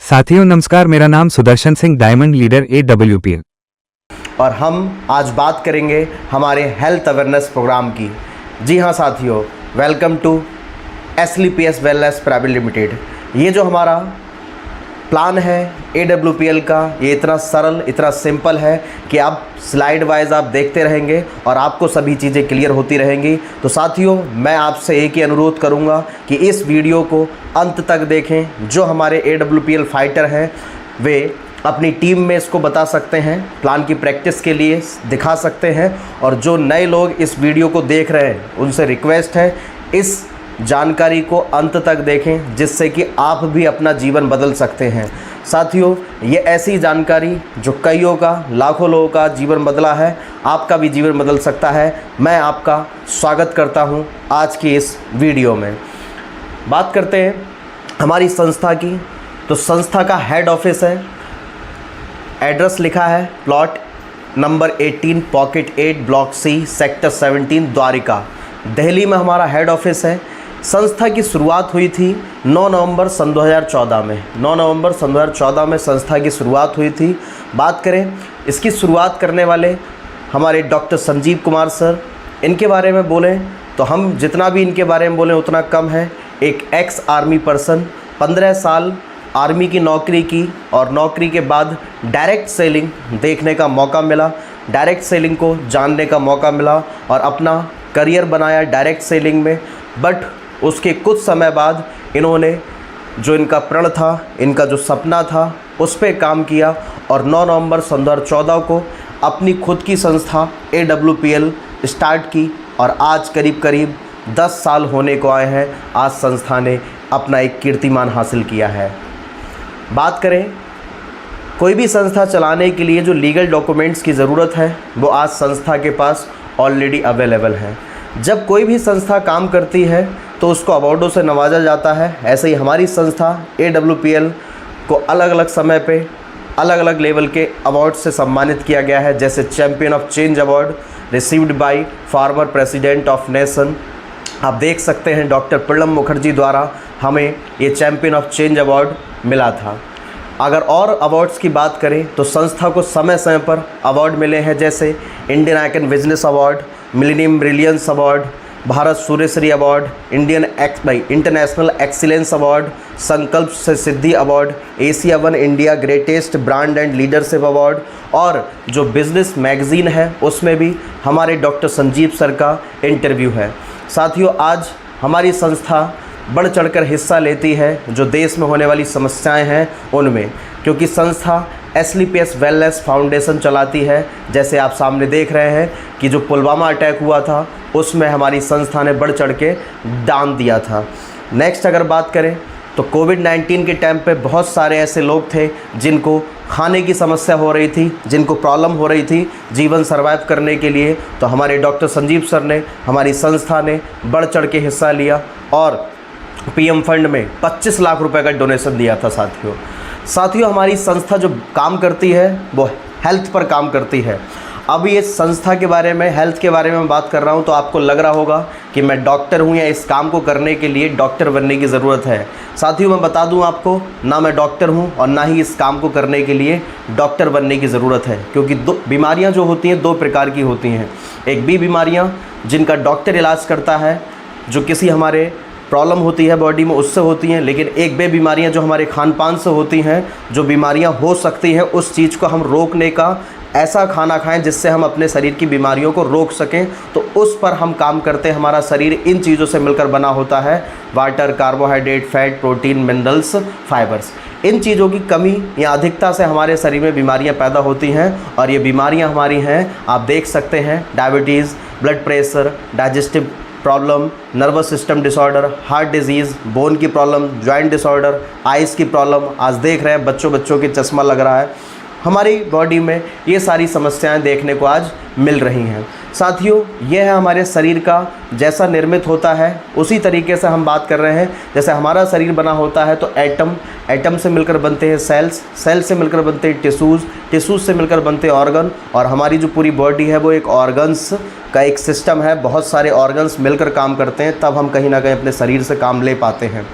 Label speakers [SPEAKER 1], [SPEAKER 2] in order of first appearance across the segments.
[SPEAKER 1] साथियों नमस्कार, मेरा नाम Sudarshan Singh, diamond leader AWPL।
[SPEAKER 2] और हम आज बात करेंगे हमारे हेल्थ अवेयरनेस प्रोग्राम की। जी हाँ साथियों, welcome to SLPS wellness private limited. ये जो हमारा प्लान है AWPL का, ये इतना सरल, इतना सिंपल है कि आप स्लाइड वाइज आप देखते रहेंगे और आपको सभी चीज़ें क्लियर होती रहेंगी। तो साथियों, मैं आपसे एक ही अनुरोध करूंगा कि इस वीडियो को अंत तक देखें। जो हमारे AWPL फाइटर हैं वे अपनी टीम में इसको बता सकते हैं, प्लान की प्रैक्टिस के लिए दिखा सकते हैं। और जो नए लोग इस वीडियो को देख रहे हैं उनसे रिक्वेस्ट है इस जानकारी को अंत तक देखें, जिससे कि आप भी अपना जीवन बदल सकते हैं। साथियों, ये ऐसी जानकारी जो कईयों का, लाखों लोगों का जीवन बदला है, आपका भी जीवन बदल सकता है। मैं आपका स्वागत करता हूं आज की इस वीडियो में। बात करते हैं हमारी संस्था की। तो संस्था का हेड ऑफिस है, एड्रेस लिखा है plot number 18 pocket 8 block C sector 17 Dwarka, Delhi में हमारा हेड ऑफिस है। संस्था की शुरुआत हुई थी 9 नवंबर सन 2014 में। 9 नवंबर सन 2014 में संस्था की शुरुआत हुई थी। बात करें इसकी शुरुआत करने वाले हमारे डॉक्टर संजीव कुमार सर, इनके बारे में बोलें तो हम जितना भी इनके बारे में बोलें उतना कम है। एक एक्स आर्मी पर्सन, 15 साल आर्मी की नौकरी की और नौकरी के बाद डायरेक्ट सेलिंग देखने का मौका मिला, डायरेक्ट सेलिंग को जानने का मौका मिला और अपना करियर बनाया डायरेक्ट सेलिंग में। बट उसके कुछ समय बाद इन्होंने जो इनका प्रण था, इनका जो सपना था, उस पर काम किया और 9 नवंबर सन 2014 को अपनी खुद की संस्था AWPL स्टार्ट की और आज करीब करीब 10 साल होने को आए हैं। आज संस्था ने अपना एक कीर्तिमान हासिल किया है। बात करें कोई भी संस्था चलाने के लिए जो लीगल डॉक्यूमेंट्स की ज़रूरत है वो आज संस्था के पास ऑलरेडी अवेलेबल है। जब कोई भी संस्था काम करती है तो उसको अवार्डों से नवाजा जाता है। ऐसे ही हमारी संस्था AWPL को अलग अलग समय पे अलग अलग लेवल के अवार्ड से सम्मानित किया गया है, जैसे champion of change award received by former president of nation. आप देख सकते हैं डॉक्टर प्रणब मुखर्जी द्वारा हमें ये चैम्पियन ऑफ चेंज अवार्ड मिला था। अगर और अवार्ड्स की बात करें तो संस्था को समय समय पर अवार्ड मिले हैं, जैसे Indian icon business award, millennium brilliance award, Bharat Suryashri award, international excellence award, संकल्प से सिद्धि award, Asia one India greatest brand and leadership award. और जो बिज़नेस मैगज़ीन है उसमें भी हमारे डॉक्टर संजीव सर का इंटरव्यू है। साथियों, आज हमारी संस्था बढ़ चढ़कर हिस्सा लेती है जो देश में होने वाली समस्याएं हैं उनमें, क्योंकि संस्था SLPS वेलनेस फाउंडेशन चलाती है। जैसे आप सामने देख रहे हैं कि जो पुलवामा अटैक हुआ था उसमें हमारी संस्था ने बढ़ चढ़ के दान दिया था। नेक्स्ट अगर बात करें तो कोविड-19 के टाइम पे बहुत सारे ऐसे लोग थे जिनको खाने की समस्या हो रही थी, जिनको प्रॉब्लम हो रही थी जीवन सर्वाइव करने के लिए। तो हमारे डॉक्टर संजीव सर ने, हमारी संस्था ने बढ़ चढ़ के हिस्सा लिया और PM फंड में 25 लाख रुपए का डोनेशन दिया था। साथियों, हमारी संस्था जो काम करती है वो हेल्थ पर काम करती है। अब ये संस्था के बारे में, हेल्थ के बारे में बात कर रहा हूँ तो आपको लग रहा होगा कि मैं डॉक्टर हूँ या इस काम को करने के लिए डॉक्टर बनने की ज़रूरत है। साथियों, मैं बता दूँ आपको, ना मैं डॉक्टर हूँ और ना ही इस काम को करने के लिए डॉक्टर बनने की ज़रूरत है, क्योंकि दो बीमारियाँ जो होती हैं 2 प्रकार की होती हैं। एक बी बीमारियाँ जिनका डॉक्टर इलाज करता है, जो किसी हमारे प्रॉब्लम होती है बॉडी में उससे होती हैं। लेकिन एक बे बीमारियां जो हमारे खान पान से होती हैं, जो बीमारियां हो सकती हैं उस चीज़ को हम रोकने का ऐसा खाना खाएं जिससे हम अपने शरीर की बीमारियों को रोक सकें, तो उस पर हम काम करते हैं। हमारा शरीर इन चीज़ों से मिलकर बना होता है, water, carbohydrate, fat, protein, minerals, fibres. इन चीज़ों की कमी या अधिकता से हमारे शरीर में बीमारियां पैदा होती हैं और ये बीमारियां हमारी हैं, आप देख सकते हैं, diabetes, blood pressure, digestive problem, nervous system disorder, heart disease, bone की प्रॉब्लम, जॉइंट डिसऑर्डर, आइज़ की प्रॉब्लम। आज देख रहे हैं बच्चों के चश्मा लग रहा है। हमारी बॉडी में ये सारी समस्याएं देखने को आज मिल रही हैं। साथियों, ये है हमारे शरीर का जैसा निर्मित होता है उसी तरीके से हम बात कर रहे हैं। जैसे हमारा शरीर बना होता है तो एटम से मिलकर बनते हैं सेल्स से मिलकर बनते हैं टिश्यूज़ से मिलकर बनते हैं ऑर्गन, और हमारी जो पूरी बॉडी है वो एक ऑर्गन्स का एक सिस्टम है। बहुत सारे ऑर्गन्स मिलकर काम करते हैं, तब हम कहीं ना कहीं अपने शरीर से काम ले पाते हैं।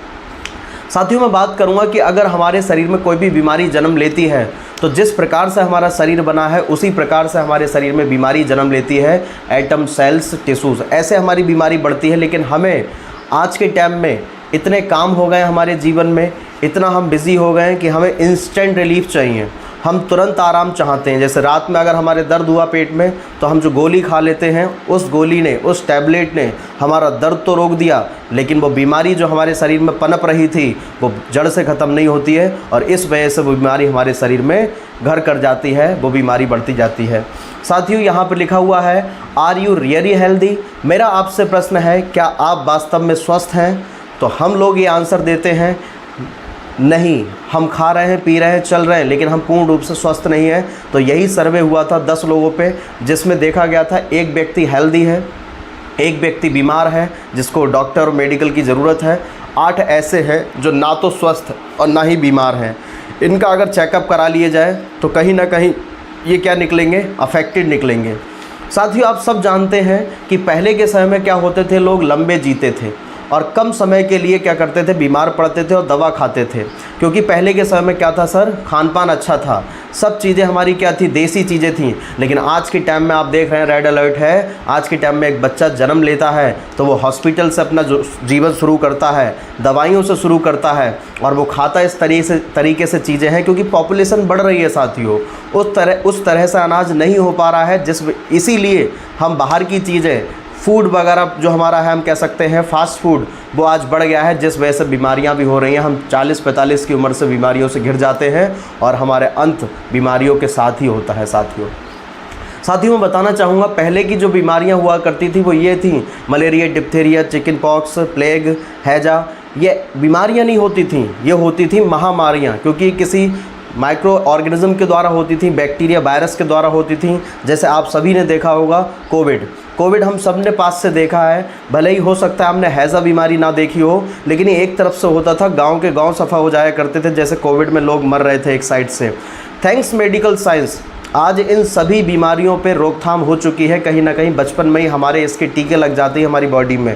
[SPEAKER 2] साथियों मैं बात करूंगा कि अगर हमारे शरीर में कोई भी बीमारी जन्म लेती है तो जिस प्रकार से हमारा शरीर बना है उसी प्रकार से हमारे शरीर में बीमारी जन्म लेती है। एटम, सेल्स, टिश्यूज़, ऐसे हमारी बीमारी बढ़ती है। लेकिन हमें आज के टाइम में इतने काम हो गए हमारे जीवन में, इतना हम बिज़ी हो गए हैं कि हमें इंस्टेंट रिलीफ चाहिए, हम तुरंत आराम चाहते हैं। जैसे रात में अगर हमारे दर्द हुआ पेट में तो हम जो गोली खा लेते हैं, उस गोली ने, उस टैबलेट ने हमारा दर्द तो रोक दिया, लेकिन वो बीमारी जो हमारे शरीर में पनप रही थी वो जड़ से ख़त्म नहीं होती है और इस वजह से वो बीमारी हमारे शरीर में घर कर जाती है, वो बीमारी बढ़ती जाती है। साथियों यहाँ पर लिखा हुआ है, आर यू रियली हेल्दी? मेरा आपसे प्रश्न है, क्या आप वास्तव में स्वस्थ हैं? तो हम लोग ये आंसर देते हैं, नहीं, हम खा रहे हैं, पी रहे हैं, चल रहे हैं, लेकिन हम पूर्ण रूप से स्वस्थ नहीं हैं। तो यही सर्वे हुआ था 10 लोगों पे, जिसमें देखा गया था एक व्यक्ति हेल्दी है, एक व्यक्ति बीमार है जिसको डॉक्टर और मेडिकल की ज़रूरत है, 8 ऐसे हैं जो ना तो स्वस्थ और ना ही बीमार हैं। इनका अगर चेकअप करा लिए जाए तो कहीं ना कहीं ये क्या निकलेंगे, अफेक्टेड निकलेंगे। साथियों आप सब जानते हैं कि पहले के समय में क्या होते थे, लोग लंबे जीते थे और कम समय के लिए क्या करते थे, बीमार पड़ते थे और दवा खाते थे। क्योंकि पहले के समय में क्या था सर, खान पान अच्छा था, सब चीज़ें हमारी क्या थी, देसी चीज़ें थीं। लेकिन आज के टाइम में आप देख रहे हैं, रेड अलर्ट है, आज के टाइम में एक बच्चा जन्म लेता है तो वो हॉस्पिटल से अपना जीवन शुरू करता है, दवाइयों से शुरू करता है और वो खाता इस तरीके से चीज़ें हैं क्योंकि पॉपुलेशन बढ़ रही है साथियों। उस तरह से अनाज नहीं हो पा रहा है, इसीलिए हम बाहर की चीज़ें, फूड वगैरह जो हमारा है, हम कह सकते हैं फास्ट फूड, वो आज बढ़ गया है, जिस वजह से बीमारियां भी हो रही हैं। हम 40-45 की उम्र से बीमारियों से घिर जाते हैं और हमारे अंत बीमारियों के साथ ही होता है। साथियों मैं बताना चाहूँगा, पहले की जो बीमारियां हुआ करती थी वो ये थी, malaria, diphtheria, chicken pox, plague, हैजा, ये बीमारियां नहीं होती थी, ये होती थी महामारियां, क्योंकि किसी माइक्रो ऑर्गेनिज्म के द्वारा होती थी, बैक्टीरिया, वायरस के द्वारा होती थी। जैसे आप सभी ने देखा होगा कोविड हम सब ने पास से देखा है। भले ही हो सकता है हमने हैज़ा बीमारी ना देखी हो, लेकिन ये एक तरफ से होता था, गांव के गांव सफ़ा हो जाया करते थे। जैसे कोविड में लोग मर रहे थे एक साइड से। थैंक्स मेडिकल साइंस आज इन सभी बीमारियों पे रोकथाम हो चुकी है। कहीं ना कहीं बचपन में ही हमारे इसके टीके लग जाते हैं हमारी बॉडी में।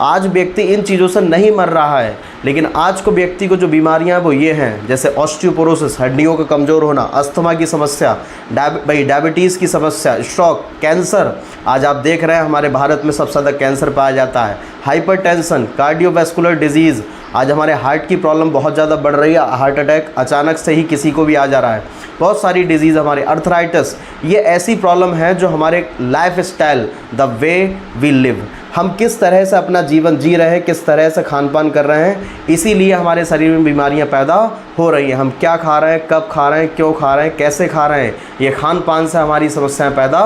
[SPEAKER 2] आज व्यक्ति इन चीज़ों से नहीं मर रहा है, लेकिन आज को व्यक्ति को जो बीमारियां हैं वो ये हैं, जैसे ऑस्टियोपोरोसिस, हड्डियों का कमज़ोर होना, अस्थमा की समस्या, डायबिटीज़ की समस्या, स्ट्रोक, कैंसर। आज आप देख रहे हैं हमारे भारत में सबसे ज़्यादा कैंसर पाया जाता है। हाइपरटेंशन, कार्डियोवैस्कुलर डिजीज़, आज हमारे हार्ट की प्रॉब्लम बहुत ज़्यादा बढ़ रही है। हार्ट अटैक अचानक से ही किसी को भी आ जा रहा है। बहुत सारी डिजीज़, हमारे अर्थराइटिस, ये ऐसी प्रॉब्लम है जो हमारे lifestyle, the way we live, हम किस तरह से अपना जीवन जी रहे हैं, किस तरह से खान पान कर रहे हैं, इसीलिए हमारे शरीर में बीमारियां पैदा हो रही हैं। हम क्या खा रहे हैं, कब खा रहे हैं, क्यों खा रहे हैं, कैसे खा रहे हैं, ये खान पान से हमारी समस्याएं पैदा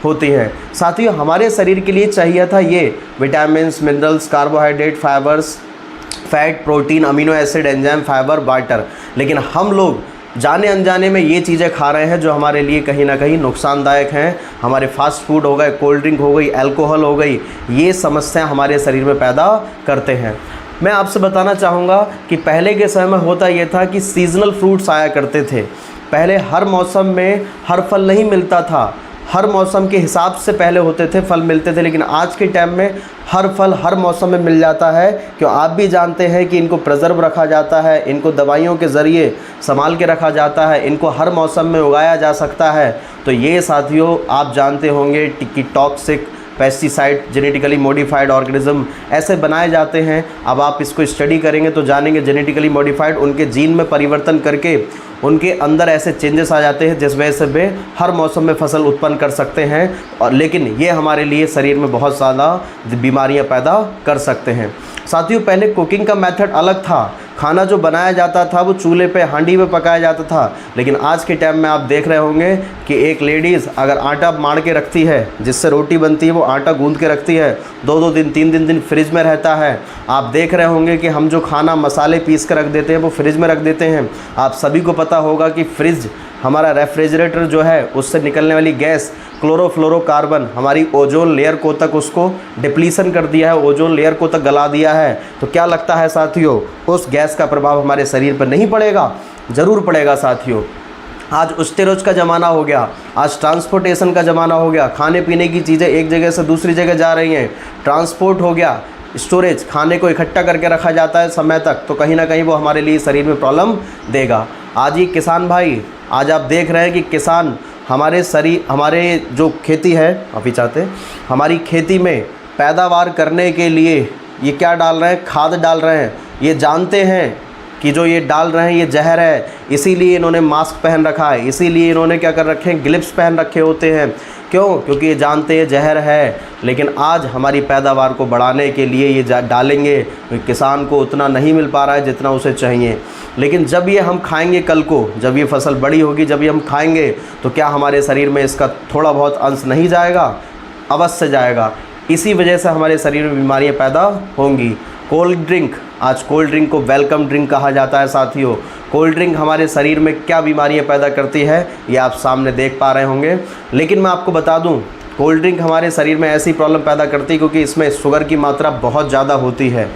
[SPEAKER 2] होती हैं। साथियों हमारे शरीर के लिए चाहिए था ये vitamins, minerals, carbohydrate, fibres, fat, protein, amino acid, enzyme, fibre, water, लेकिन हम लोग जाने अनजाने में ये चीज़ें खा रहे हैं जो हमारे लिए कहीं ना कहीं नुकसानदायक हैं। हमारे फास्ट फूड हो गए, कोल्ड ड्रिंक हो गई, अल्कोहल हो गई, ये समस्याएं हमारे शरीर में पैदा करते हैं। मैं आपसे बताना चाहूँगा कि पहले के समय में होता ये था कि सीजनल फ्रूट्स आया करते थे। पहले हर मौसम में हर फल नहीं मिलता था, हर मौसम के हिसाब से पहले होते थे, फल मिलते थे। लेकिन आज के टाइम में हर फल हर मौसम में मिल जाता है। क्यों, आप भी जानते हैं कि इनको प्रिजर्व रखा जाता है, इनको दवाइयों के ज़रिए संभाल के रखा जाता है, इनको हर मौसम में उगाया जा सकता है। तो ये साथियों आप जानते होंगे कि toxic, pesticide, genetically modified organism ऐसे बनाए जाते हैं। अब आप इसको स्टडी करेंगे तो जानेंगे जेनेटिकली मॉडिफाइड, उनके जीन में परिवर्तन करके उनके अंदर ऐसे चेंजेस आ जाते हैं जिस वजह से वे हर मौसम में फसल उत्पन्न कर सकते हैं। और लेकिन ये हमारे लिए शरीर में बहुत ज़्यादा बीमारियां पैदा कर सकते हैं। साथियों पहले कुकिंग का मेथड अलग था, खाना जो बनाया जाता था वो चूल्हे पे, हांडी पे पकाया जाता था। लेकिन आज के टाइम में आप देख रहे होंगे कि एक लेडीज़ अगर आटा माड़ के रखती है, जिससे रोटी बनती है, वो आटा गूंद के रखती है, 2-2 दिन 3 दिन फ्रिज में रहता है। आप देख रहे होंगे कि हम जो खाना मसाले पीस कर रख देते हैं वो फ्रिज में रख देते हैं। आप सभी को पता होगा कि फ्रिज, हमारा रेफ्रिजरेटर जो है, उससे निकलने वाली गैस क्लोरोफ्लोरोकार्बन हमारी ओजोन लेयर को तक उसको डिप्लीशन कर दिया है, ओजोन लेयर को तक गला दिया है। तो क्या लगता है साथियों, उस गैस का प्रभाव हमारे शरीर पर नहीं पड़ेगा? ज़रूर पड़ेगा साथियों। आज उस्टेरोज का ज़माना हो गया, आज ट्रांसपोर्टेशन का ज़माना हो गया, खाने पीने की चीज़ें एक जगह से दूसरी जगह जा रही हैं, ट्रांसपोर्ट हो गया, स्टोरेज, खाने को इकट्ठा करके रखा जाता है समय तक, तो कहीं ना कहीं वो हमारे लिए शरीर में प्रॉब्लम देगा। आज ये किसान भाई, आज आप देख रहे हैं कि किसान हमारे जो खेती है, अभी चाहते हैं हमारी खेती में पैदावार करने के लिए ये क्या डाल रहे हैं, खाद डाल रहे हैं। ये जानते हैं कि जो ये डाल रहे हैं ये जहर है, इसीलिए इन्होंने मास्क पहन रखा है, इसीलिए इन्होंने क्या कर रखे हैं, ग्लव्स पहन रखे होते हैं। क्यों? क्योंकि ये जानते हैं जहर है। लेकिन आज हमारी पैदावार को बढ़ाने के लिए ये डालेंगे, किसान को उतना नहीं मिल पा रहा है जितना उसे चाहिए। लेकिन जब ये हम खाएंगे, कल को जब ये फसल बड़ी होगी, जब ये हम खाएंगे, तो क्या हमारे शरीर में इसका थोड़ा बहुत अंश नहीं जाएगा? अवश्य जाएगा। इसी वजह से हमारे शरीर में बीमारियां पैदा होंगी। कोल्ड ड्रिंक, आज कोल्ड ड्रिंक को वेलकम ड्रिंक कहा जाता है साथियों। कोल्ड ड्रिंक हमारे शरीर में क्या बीमारियां पैदा करती है ये आप सामने देख पा रहे होंगे। लेकिन मैं आपको बता दूं, कोल्ड ड्रिंक हमारे शरीर में ऐसी प्रॉब्लम पैदा करती है क्योंकि इसमें शुगर की मात्रा बहुत ज़्यादा होती है।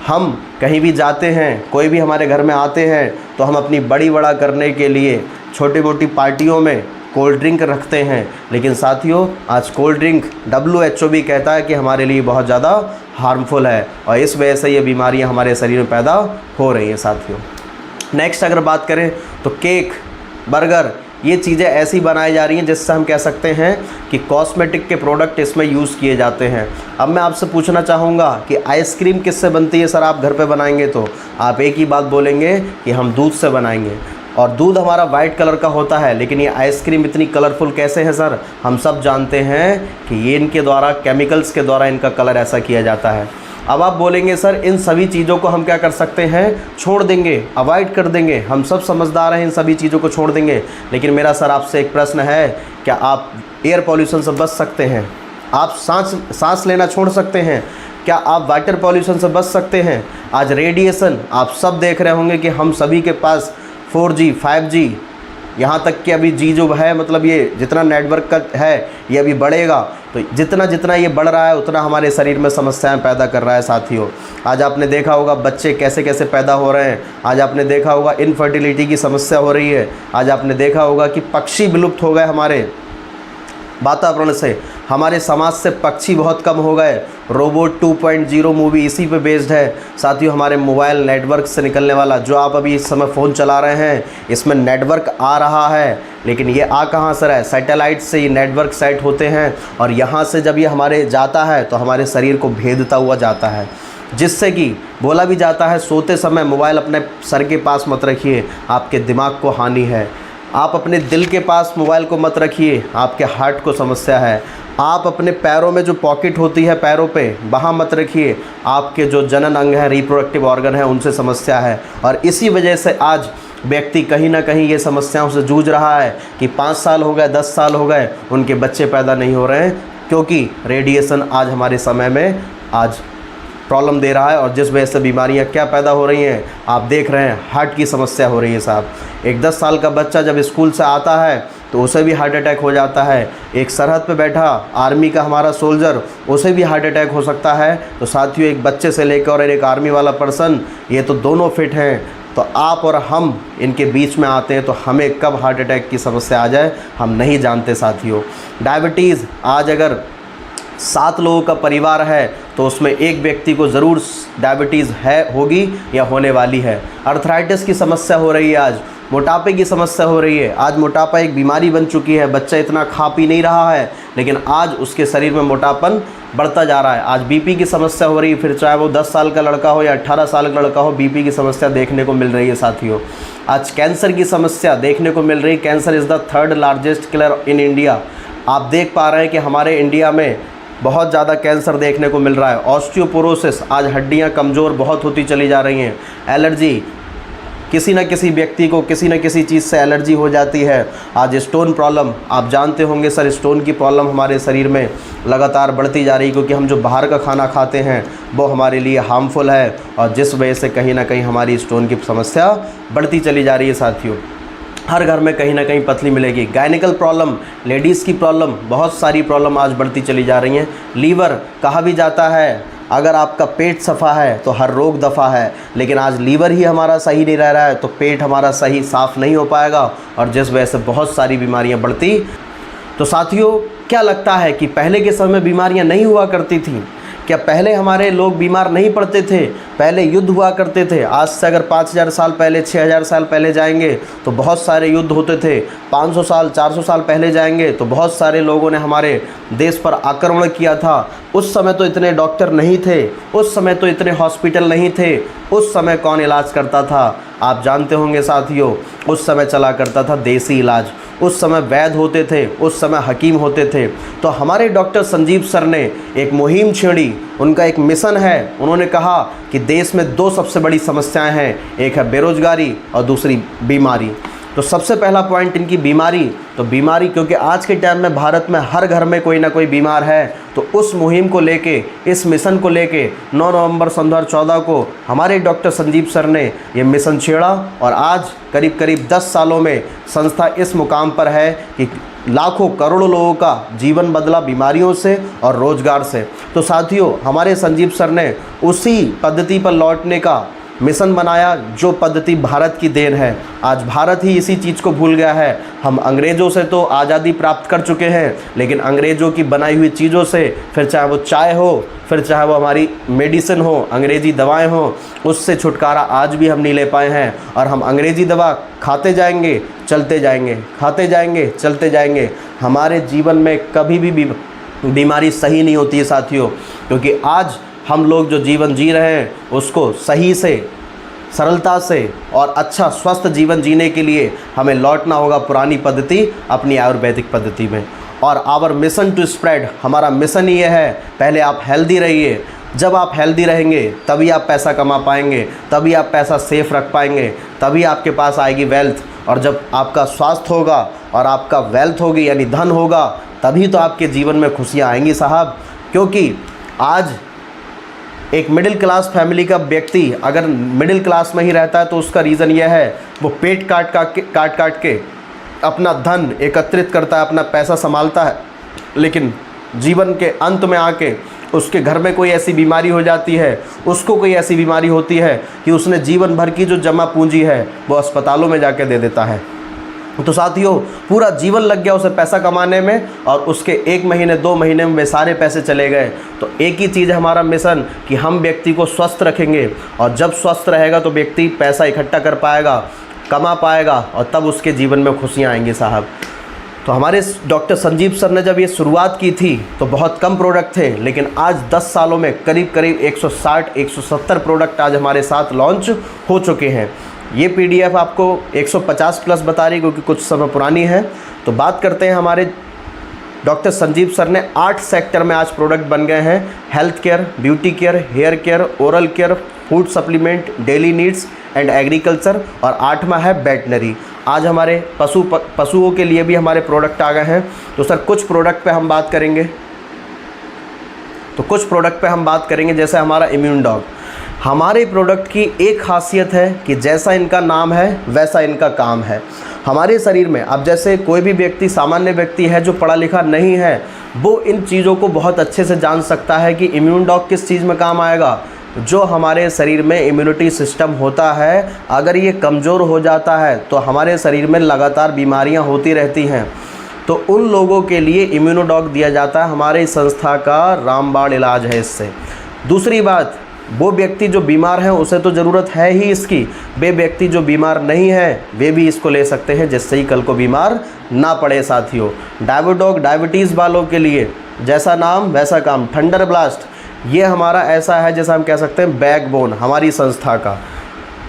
[SPEAKER 2] हम कहीं भी जाते हैं, कोई भी हमारे घर में आते हैं, तो हम अपनी बड़ी बड़ा करने के लिए छोटी मोटी पार्टियों में कोल्ड ड्रिंक रखते हैं। लेकिन साथियों, आज कोल्ड ड्रिंक WHO भी कहता है कि हमारे लिए बहुत ज़्यादा हार्मफुल है और इस वजह से ये बीमारियां हमारे शरीर में पैदा हो रही हैं साथियों। नेक्स्ट अगर बात करें तो केक, बर्गर, ये चीज़ें ऐसी बनाई जा रही हैं जिससे हम कह सकते हैं कि कॉस्मेटिक के प्रोडक्ट इसमें यूज़ किए जाते हैं। अब मैं आपसे पूछना चाहूँगा कि आइसक्रीम किससे बनती है सर? आप घर पे बनाएंगे तो आप एक ही बात बोलेंगे कि हम दूध से बनाएंगे, और दूध हमारा वाइट कलर का होता है। लेकिन ये आइसक्रीम इतनी कलरफुल कैसे है सर? हम सब जानते हैं कि ये इनके द्वारा, केमिकल्स के द्वारा इनका कलर ऐसा किया जाता है। अब आप बोलेंगे सर इन सभी चीज़ों को हम क्या कर सकते हैं? छोड़ देंगे, अवॉइड कर देंगे। हम सब समझदार हैं, इन सभी चीज़ों को छोड़ देंगे। लेकिन मेरा सर आपसे एक प्रश्न है, क्या आप एयर पॉल्यूशन से बच सकते हैं? आप सांस लेना छोड़ सकते हैं? क्या आप वाटर पॉल्यूशन से बच सकते हैं? आज रेडिएशन आप सब देख रहे होंगे कि हम सभी के पास 4G 5G, यहाँ तक कि अभी जी जो है, मतलब ये जितना नेटवर्क का है ये अभी बढ़ेगा। तो जितना जितना ये बढ़ रहा है उतना हमारे शरीर में समस्याएं पैदा कर रहा है साथियों। आज आपने देखा होगा बच्चे कैसे कैसे पैदा हो रहे हैं। आज आपने देखा होगा इनफर्टिलिटी की समस्या हो रही है। आज आपने देखा होगा कि पक्षी विलुप्त हो गए हमारे वातावरण से, हमारे समाज से पक्षी बहुत कम हो गए। रोबोट 2.0 मूवी इसी पे बेस्ड है साथियों। हमारे मोबाइल नेटवर्क से निकलने वाला, जो आप अभी इस समय फ़ोन चला रहे हैं, इसमें नेटवर्क आ रहा है। लेकिन ये आ कहाँ से रहा है? सैटेलाइट से ये नेटवर्क सेट होते हैं और यहाँ से जब ये हमारे जाता है तो हमारे शरीर को भेदता हुआ जाता है, जिससे कि बोला भी जाता है सोते समय मोबाइल अपने सर के पास मत रखिए, आपके दिमाग को हानि है। आप अपने दिल के पास मोबाइल को मत रखिए, आपके हार्ट को समस्या है। आप अपने पैरों में जो पॉकेट होती है पैरों पे, वहाँ मत रखिए, आपके जो जनन अंग है, रिप्रोडक्टिव ऑर्गन है, उनसे समस्या है। और इसी वजह से आज व्यक्ति कहीं ना कहीं ये समस्याओं से जूझ रहा है कि 5 साल हो गए, 10 साल हो गए, उनके बच्चे पैदा नहीं हो रहे हैं, क्योंकि रेडिएशन आज हमारे समय में आज प्रॉब्लम दे रहा है। और जिस वजह से बीमारियां क्या पैदा हो रही हैं आप देख रहे हैं, हार्ट की समस्या हो रही है साहब। एक 10 साल का बच्चा जब स्कूल से आता है तो उसे भी हार्ट अटैक हो जाता है। एक सरहद पे बैठा आर्मी का हमारा सोल्जर, उसे भी हार्ट अटैक हो सकता है। तो साथियों, एक बच्चे से लेकर और एक आर्मी वाला पर्सन, ये तो दोनों फिट हैं। तो आप और हम इनके बीच में आते हैं तो हमें कब हार्ट अटैक की समस्या आ जाए हम नहीं जानते साथियों। डायबिटीज़, आज अगर 7 लोगों का परिवार है तो उसमें एक व्यक्ति को ज़रूर डायबिटीज़ होगी या होने वाली है। अर्थराइटिस की समस्या हो रही है, आज मोटापे की समस्या हो रही है। आज मोटापा एक बीमारी बन चुकी है। बच्चा इतना खा पी नहीं रहा है लेकिन आज उसके शरीर में मोटापन बढ़ता जा रहा है। आज बीपी की समस्या हो रही है, फिर चाहे वो 10 साल का लड़का हो या 18 साल का लड़का हो, बीपी की समस्या देखने को मिल रही है साथियों। आज कैंसर की समस्या देखने को मिल रही है। Cancer is the 3rd largest killer in India. आप देख पा रहे हैं कि हमारे इंडिया में बहुत ज़्यादा कैंसर देखने को मिल रहा है। ऑस्टियोपोरोसिस, आज हड्डियां कमज़ोर बहुत होती चली जा रही हैं। एलर्जी, किसी न किसी व्यक्ति को किसी न किसी चीज़ से एलर्जी हो जाती है। आज स्टोन प्रॉब्लम, आप जानते होंगे सर, स्टोन की प्रॉब्लम हमारे शरीर में लगातार बढ़ती जा रही है क्योंकि हम जो बाहर का खाना खाते हैं वो हमारे लिए हार्मफुल है और जिस वजह से कहीं ना कहीं हमारी स्टोन की समस्या बढ़ती चली जा रही है साथियों। हर घर में कहीं ना कहीं पथरी मिलेगी। गायनिकल प्रॉब्लम, लेडीज़ की प्रॉब्लम, बहुत सारी प्रॉब्लम आज बढ़ती चली जा रही हैं। लीवर, कहा भी जाता है अगर आपका पेट सफ़ा है तो हर रोग दफ़ा है, लेकिन आज लीवर ही हमारा सही नहीं रह रहा है तो पेट हमारा सही साफ़ नहीं हो पाएगा और जिस वजह से बहुत सारी बीमारियां बढ़ती। तो साथियों, क्या लगता है कि पहले के समय में बीमारियां नहीं हुआ करती थीं? क्या पहले हमारे लोग बीमार नहीं पड़ते थे? पहले युद्ध हुआ करते थे। आज से अगर 5000 साल पहले, 6000 साल पहले जाएंगे तो बहुत सारे युद्ध होते थे। 500 साल, 400 साल पहले जाएंगे तो बहुत सारे लोगों ने हमारे देश पर आक्रमण किया था। उस समय तो इतने डॉक्टर नहीं थे, उस समय तो इतने हॉस्पिटल नहीं थे। उस समय कौन इलाज करता था? आप जानते होंगे साथियों, उस समय चला करता था देसी इलाज। उस समय वैद्य होते थे, उस समय हकीम होते थे। तो हमारे डॉक्टर संजीव सर ने एक मुहिम छेड़ी, उनका एक मिशन है। उन्होंने कहा कि देश में 2 सबसे बड़ी समस्याएं हैं, एक है बेरोजगारी और दूसरी बीमारी। तो सबसे पहला पॉइंट इनकी बीमारी। तो बीमारी, क्योंकि आज के टाइम में भारत में हर घर में कोई ना कोई बीमार है। तो उस मुहिम को लेके, इस मिशन को लेके 9 नवंबर 2014 को हमारे डॉक्टर संजीव सर ने ये मिशन छेड़ा और आज करीब करीब 10 सालों में संस्था इस मुकाम पर है कि लाखों करोड़ों लोगों का जीवन बदला बीमारियों से और रोजगार से। तो साथियों, हमारे संजीव सर ने उसी पद्धति पर लौटने का मिशन बनाया जो पद्धति भारत की देन है। आज भारत ही इसी चीज़ को भूल गया है। हम अंग्रेज़ों से तो आज़ादी प्राप्त कर चुके हैं, लेकिन अंग्रेज़ों की बनाई हुई चीज़ों से, फिर चाहे वो चाय हो, फिर चाहे वो हमारी मेडिसिन हो, अंग्रेज़ी दवाएं हो, उससे छुटकारा आज भी हम नहीं ले पाए हैं। और हम अंग्रेज़ी दवा खाते जाएंगे, चलते जाएंगे, खाते जाएंगे, चलते जाएंगे। हमारे जीवन में कभी भी बीमारी सही नहीं होती है साथियों, क्योंकि आज हम लोग जो जीवन जी रहे हैं उसको सही से, सरलता से और अच्छा स्वस्थ जीवन जीने के लिए हमें लौटना होगा पुरानी पद्धति, अपनी आयुर्वेदिक पद्धति में। और आवर मिशन टू स्प्रेड, हमारा मिशन ये है, पहले आप हेल्दी रहिए। जब आप हेल्दी रहेंगे तभी आप पैसा कमा पाएंगे, तभी आप पैसा सेफ रख पाएंगे, तभी आपके पास आएगी वेल्थ। और जब आपका स्वास्थ्य होगा और आपका वेल्थ होगी यानी धन होगा, तभी तो आपके जीवन में खुशियाँ आएंगी साहब। क्योंकि आज एक मिडिल क्लास फैमिली का व्यक्ति अगर मिडिल क्लास में ही रहता है तो उसका रीज़न यह है, वो पेट काट के अपना धन एकत्रित करता है, अपना पैसा संभालता है, लेकिन जीवन के अंत में आके उसके घर में कोई ऐसी बीमारी हो जाती है, उसको कोई ऐसी बीमारी होती है कि उसने जीवन भर की जो जमा पूंजी है वो अस्पतालों में जाके दे देता है। तो साथियों, पूरा जीवन लग गया उसे पैसा कमाने में और उसके 1 महीने 2 महीने में वे सारे पैसे चले गए। तो एक ही चीज़ है हमारा मिशन कि हम व्यक्ति को स्वस्थ रखेंगे, और जब स्वस्थ रहेगा तो व्यक्ति पैसा इकट्ठा कर पाएगा, कमा पाएगा, और तब उसके जीवन में खुशियाँ आएंगी साहब। तो हमारे डॉक्टर संजीव सर ने जब ये शुरुआत की थी तो बहुत कम प्रोडक्ट थे, लेकिन आज 10 सालों में करीब करीब 160-170 प्रोडक्ट आज हमारे साथ लॉन्च हो चुके हैं। ये PDF आपको 150 प्लस बता रही, क्योंकि कुछ समय पुरानी है। तो बात करते हैं, हमारे डॉक्टर संजीव सर ने 8 सेक्टर में आज प्रोडक्ट बन गए हैं। Health care, beauty care, hair care, oral care, food supplement, daily needs and agriculture, और 8वां है वेटनरी। आज हमारे पशुओं के लिए भी हमारे प्रोडक्ट आ गए हैं। तो सर कुछ प्रोडक्ट पे हम बात करेंगे, जैसे हमारा इम्यून डॉग। हमारे प्रोडक्ट की एक खासियत है कि जैसा इनका नाम है वैसा इनका काम है। हमारे शरीर में, अब जैसे कोई भी व्यक्ति, सामान्य व्यक्ति है जो पढ़ा लिखा नहीं है, वो इन चीज़ों को बहुत अच्छे से जान सकता है कि इम्यून डॉग किस चीज़ में काम आएगा। जो हमारे शरीर में इम्यूनिटी सिस्टम होता है, अगर ये कमज़ोर हो जाता है तो हमारे शरीर में लगातार बीमारियां होती रहती हैं। तो उन लोगों के लिए इम्यूनो डॉग दिया जाता है। हमारे संस्था का रामबाण इलाज है इससे। दूसरी बात, वो व्यक्ति जो बीमार हैं उसे तो ज़रूरत है ही इसकी, वे व्यक्ति जो बीमार नहीं हैं वे भी इसको ले सकते हैं, जिससे ही कल को बीमार ना पड़े साथियों। डायबोडॉग डायबिटीज़ वालों के लिए जैसा नाम वैसा काम। थंडर ब्लास्ट, ये हमारा ऐसा है जैसा हम कह सकते हैं बैकबोन हमारी संस्था का।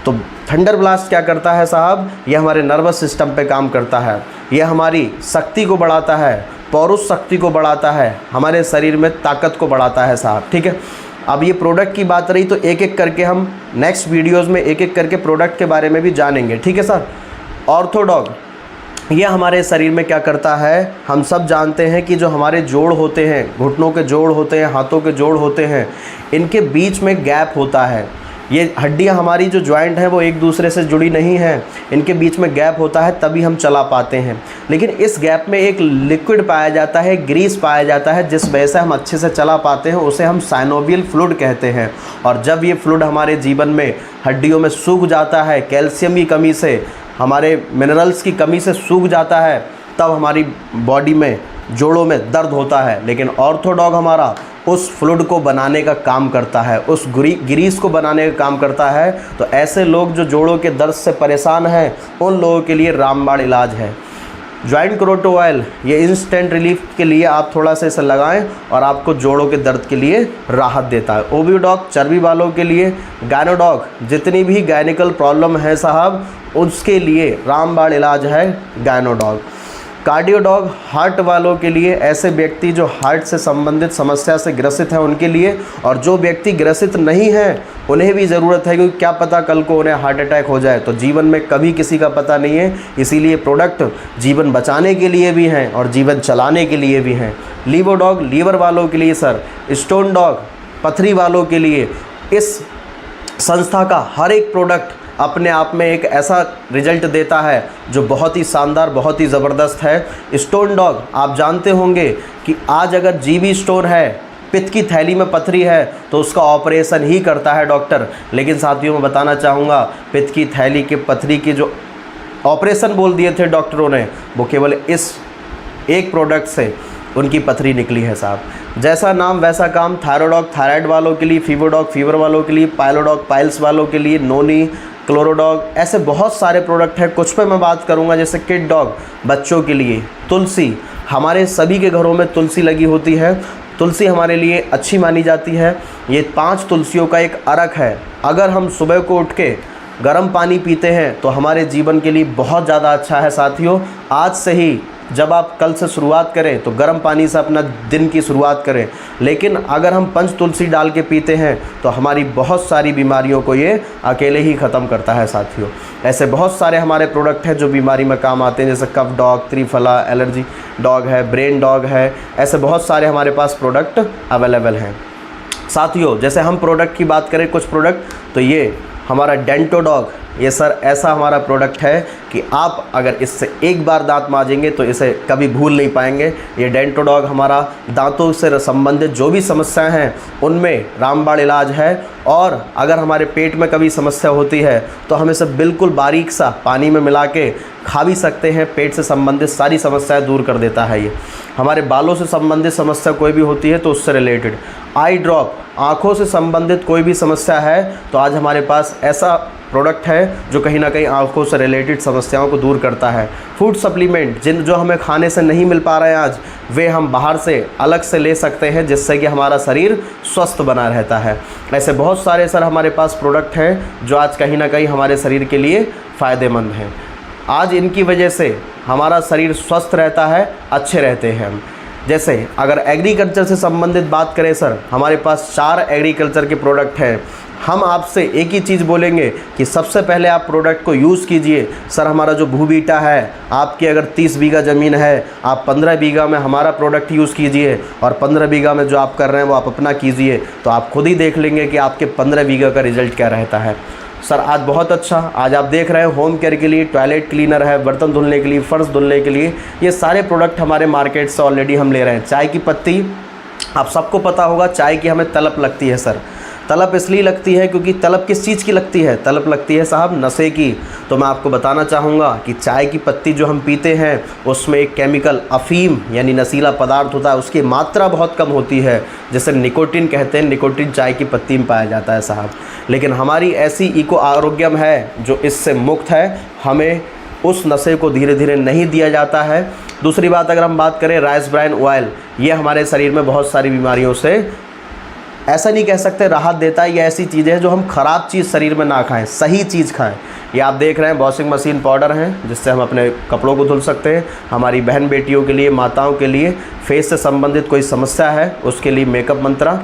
[SPEAKER 2] तो थंडर ब्लास्ट क्या करता है साहब, ये हमारे नर्वस सिस्टम पे काम करता है, ये हमारी शक्ति को बढ़ाता है, पौरुष शक्ति को बढ़ाता है, हमारे शरीर में ताकत को बढ़ाता है साहब। ठीक है, अब ये प्रोडक्ट की बात रही तो एक एक करके हम नेक्स्ट वीडियोस में एक एक करके प्रोडक्ट के बारे में भी जानेंगे। ठीक है सर। ऑर्थोडॉग, ये हमारे शरीर में क्या करता है, हम सब जानते हैं कि जो हमारे जोड़ होते हैं, घुटनों के जोड़ होते हैं, हाथों के जोड़ होते हैं, इनके बीच में गैप होता है। ये हड्डियां हमारी जो जॉइंट हैं वो एक दूसरे से जुड़ी नहीं हैं, इनके बीच में गैप होता है तभी हम चला पाते हैं। लेकिन इस गैप में एक लिक्विड पाया जाता है, ग्रीस पाया जाता है, जिस वजह से हम अच्छे से चला पाते हैं, उसे हम साइनोवियल फ्लूइड कहते हैं। और जब ये फ्लूइड हमारे जीवन में हड्डियों में सूख जाता है, कैल्शियम की कमी से, हमारे मिनरल्स की कमी से सूख जाता है, तब हमारी बॉडी में, जोड़ों में दर्द होता है। लेकिन ऑर्थोडॉग हमारा उस फ्लूइड को बनाने का काम करता है, उस ग्रीस को बनाने का काम करता है। तो ऐसे लोग जो जोड़ों के दर्द से परेशान हैं, उन लोगों के लिए रामबाण इलाज है। जॉइंट करोटो ऑयल, ये इंस्टेंट रिलीफ के लिए आप थोड़ा सा इसे लगाएं और आपको जोड़ों के दर्द के लिए राहत देता है। ओवियोडॉग चर्बी वालों के लिए, गायनोडॉग जितनी भी गायनिकल प्रॉब्लम है साहब, उसके लिए रामबाण इलाज है गायनोडॉग। कार्डियोडॉग हार्ट वालों के लिए, ऐसे व्यक्ति जो हार्ट से संबंधित समस्या से ग्रसित हैं उनके लिए, और जो व्यक्ति ग्रसित नहीं हैं उन्हें भी ज़रूरत है, क्योंकि क्या पता कल को उन्हें हार्ट अटैक हो जाए। तो जीवन में कभी किसी का पता नहीं है, इसीलिए प्रोडक्ट जीवन बचाने के लिए भी हैं और जीवन चलाने के लिए भी हैं। लीवोडॉग लीवर वालों के लिए सर, स्टोन डॉग पथरी वालों के लिए। इस संस्था का हर एक प्रोडक्ट अपने आप में एक ऐसा रिजल्ट देता है जो बहुत ही शानदार, बहुत ही ज़बरदस्त है। स्टोन डॉग, आप जानते होंगे कि आज अगर जीबी स्टोन है, पित्त की थैली में पथरी है, तो उसका ऑपरेशन ही करता है डॉक्टर। लेकिन साथियों मैं बताना चाहूँगा, पित्त की थैली के पथरी की जो ऑपरेशन बोल दिए थे डॉक्टरों ने, वो केवल इस एक प्रोडक्ट से उनकी पथरी निकली है साहब। जैसा नाम वैसा काम। थायरोडॉग थायराइड वालों के लिए, फीवरडॉग फीवर वालों के लिए, पाइलोडॉग पाइल्स वालों के लिए, नोनी, क्लोरोडॉग, ऐसे बहुत सारे प्रोडक्ट हैं। कुछ पे मैं बात करूंगा, जैसे किड डॉग बच्चों के लिए। तुलसी, हमारे सभी के घरों में तुलसी लगी होती है। तुलसी हमारे लिए अच्छी मानी जाती है। ये 5 तुलसियों का एक अर्क है। अगर हम सुबह को उठ के गर्म पानी पीते हैं तो हमारे जीवन के लिए बहुत ज़्यादा अच्छा है साथियों। आज से ही जब आप कल से शुरुआत करें तो गर्म पानी से अपना दिन की शुरुआत करें। लेकिन अगर हम पंच तुलसी डाल के पीते हैं तो हमारी बहुत सारी बीमारियों को ये अकेले ही ख़त्म करता है साथियों। ऐसे बहुत सारे हमारे प्रोडक्ट हैं जो बीमारी में काम आते हैं, जैसे कफ डॉग, त्रिफला, एलर्जी डॉग है, ब्रेन डॉग है। ऐसे बहुत सारे हमारे पास प्रोडक्ट अवेलेबल हैं साथियों। जैसे हम प्रोडक्ट की बात करें, कुछ प्रोडक्ट, तो ये हमारा डेंटो डॉग, ये सर ऐसा हमारा प्रोडक्ट है कि आप अगर इससे एक बार दांत मांजेंगे तो इसे कभी भूल नहीं पाएंगे। ये डेंटो डॉग हमारा दांतों से संबंधित जो भी समस्याएं हैं उनमें रामबाण इलाज है। और अगर हमारे पेट में कभी समस्या होती है तो हम इसे बिल्कुल बारीक सा पानी में मिला के खा भी सकते हैं। पेट से संबंधित सारी समस्याएं दूर कर देता है ये। हमारे बालों से संबंधित समस्या कोई भी होती है तो उससे रिलेटेड। आई ड्रॉप, आँखों से संबंधित कोई भी समस्या है तो आज हमारे पास ऐसा प्रोडक्ट है जो कहीं ना कहीं आँखों से रिलेटेड समस्याओं को दूर करता है। फूड सप्लीमेंट, जो हमें खाने से नहीं मिल पा रहे हैं आज, वे हम बाहर से अलग से ले सकते हैं, जिससे कि हमारा शरीर स्वस्थ बना रहता है। ऐसे बहुत सारे सर हमारे पास प्रोडक्ट हैं जो आज कहीं ना कहीं हमारे शरीर के लिए फ़ायदेमंद हैं। आज इनकी वजह से हमारा शरीर स्वस्थ रहता है, अच्छे रहते हैं हम। जैसे अगर एग्रीकल्चर से संबंधित बात करें सर, हमारे पास 4 एग्रीकल्चर के प्रोडक्ट हैं। हम आपसे एक ही चीज़ बोलेंगे कि सबसे पहले आप प्रोडक्ट को यूज़ कीजिए। सर हमारा जो भूबीटा है, आपकी अगर 30 बीघा ज़मीन है, आप 15 बीघा में हमारा प्रोडक्ट यूज़ कीजिए और 15 बीघा में जो आप कर रहे हैं वो आप अपना कीजिए, तो आप खुद ही देख लेंगे कि आपके 15 बीघा का रिज़ल्ट क्या रहता है। सर आज बहुत अच्छा, आज आप देख रहे हैं होम केयर के लिए टॉयलेट क्लीनर है, बर्तन धुलने के लिए, फर्श धुलने के लिए, ये सारे प्रोडक्ट हमारे मार्केट से ऑलरेडी हम ले रहे हैं। चाय की पत्ती, आप सबको पता होगा चाय की हमें तलब लगती है सर। तलब इसलिए लगती है क्योंकि तलब किस चीज़ की लगती है? तलब लगती है साहब नशे की। तो मैं आपको बताना चाहूँगा कि चाय की पत्ती जो हम पीते हैं उसमें एक केमिकल अफीम यानी नशीला पदार्थ होता है, उसकी मात्रा बहुत कम होती है, जिसे निकोटिन कहते हैं। निकोटिन चाय की पत्ती में पाया जाता है साहब। लेकिन हमारी ऐसी इको आरोग्यम है जो इससे मुक्त है, हमें उस नशे को धीरे धीरे नहीं दिया जाता है। दूसरी बात अगर हम बात करें राइस ब्राइन ऑयल, ये हमारे शरीर में बहुत सारी बीमारियों से ऐसा नहीं कह सकते राहत देता है। ये ऐसी चीज़ है जो हम ख़राब चीज़ शरीर में ना खाएं, सही चीज़ खाएं। ये आप देख रहे हैं वॉशिंग मशीन पाउडर हैं जिससे हम अपने कपड़ों को धुल सकते हैं। हमारी बहन बेटियों के लिए, माताओं के लिए फेस से संबंधित कोई समस्या है उसके लिए मेकअप मंत्रा।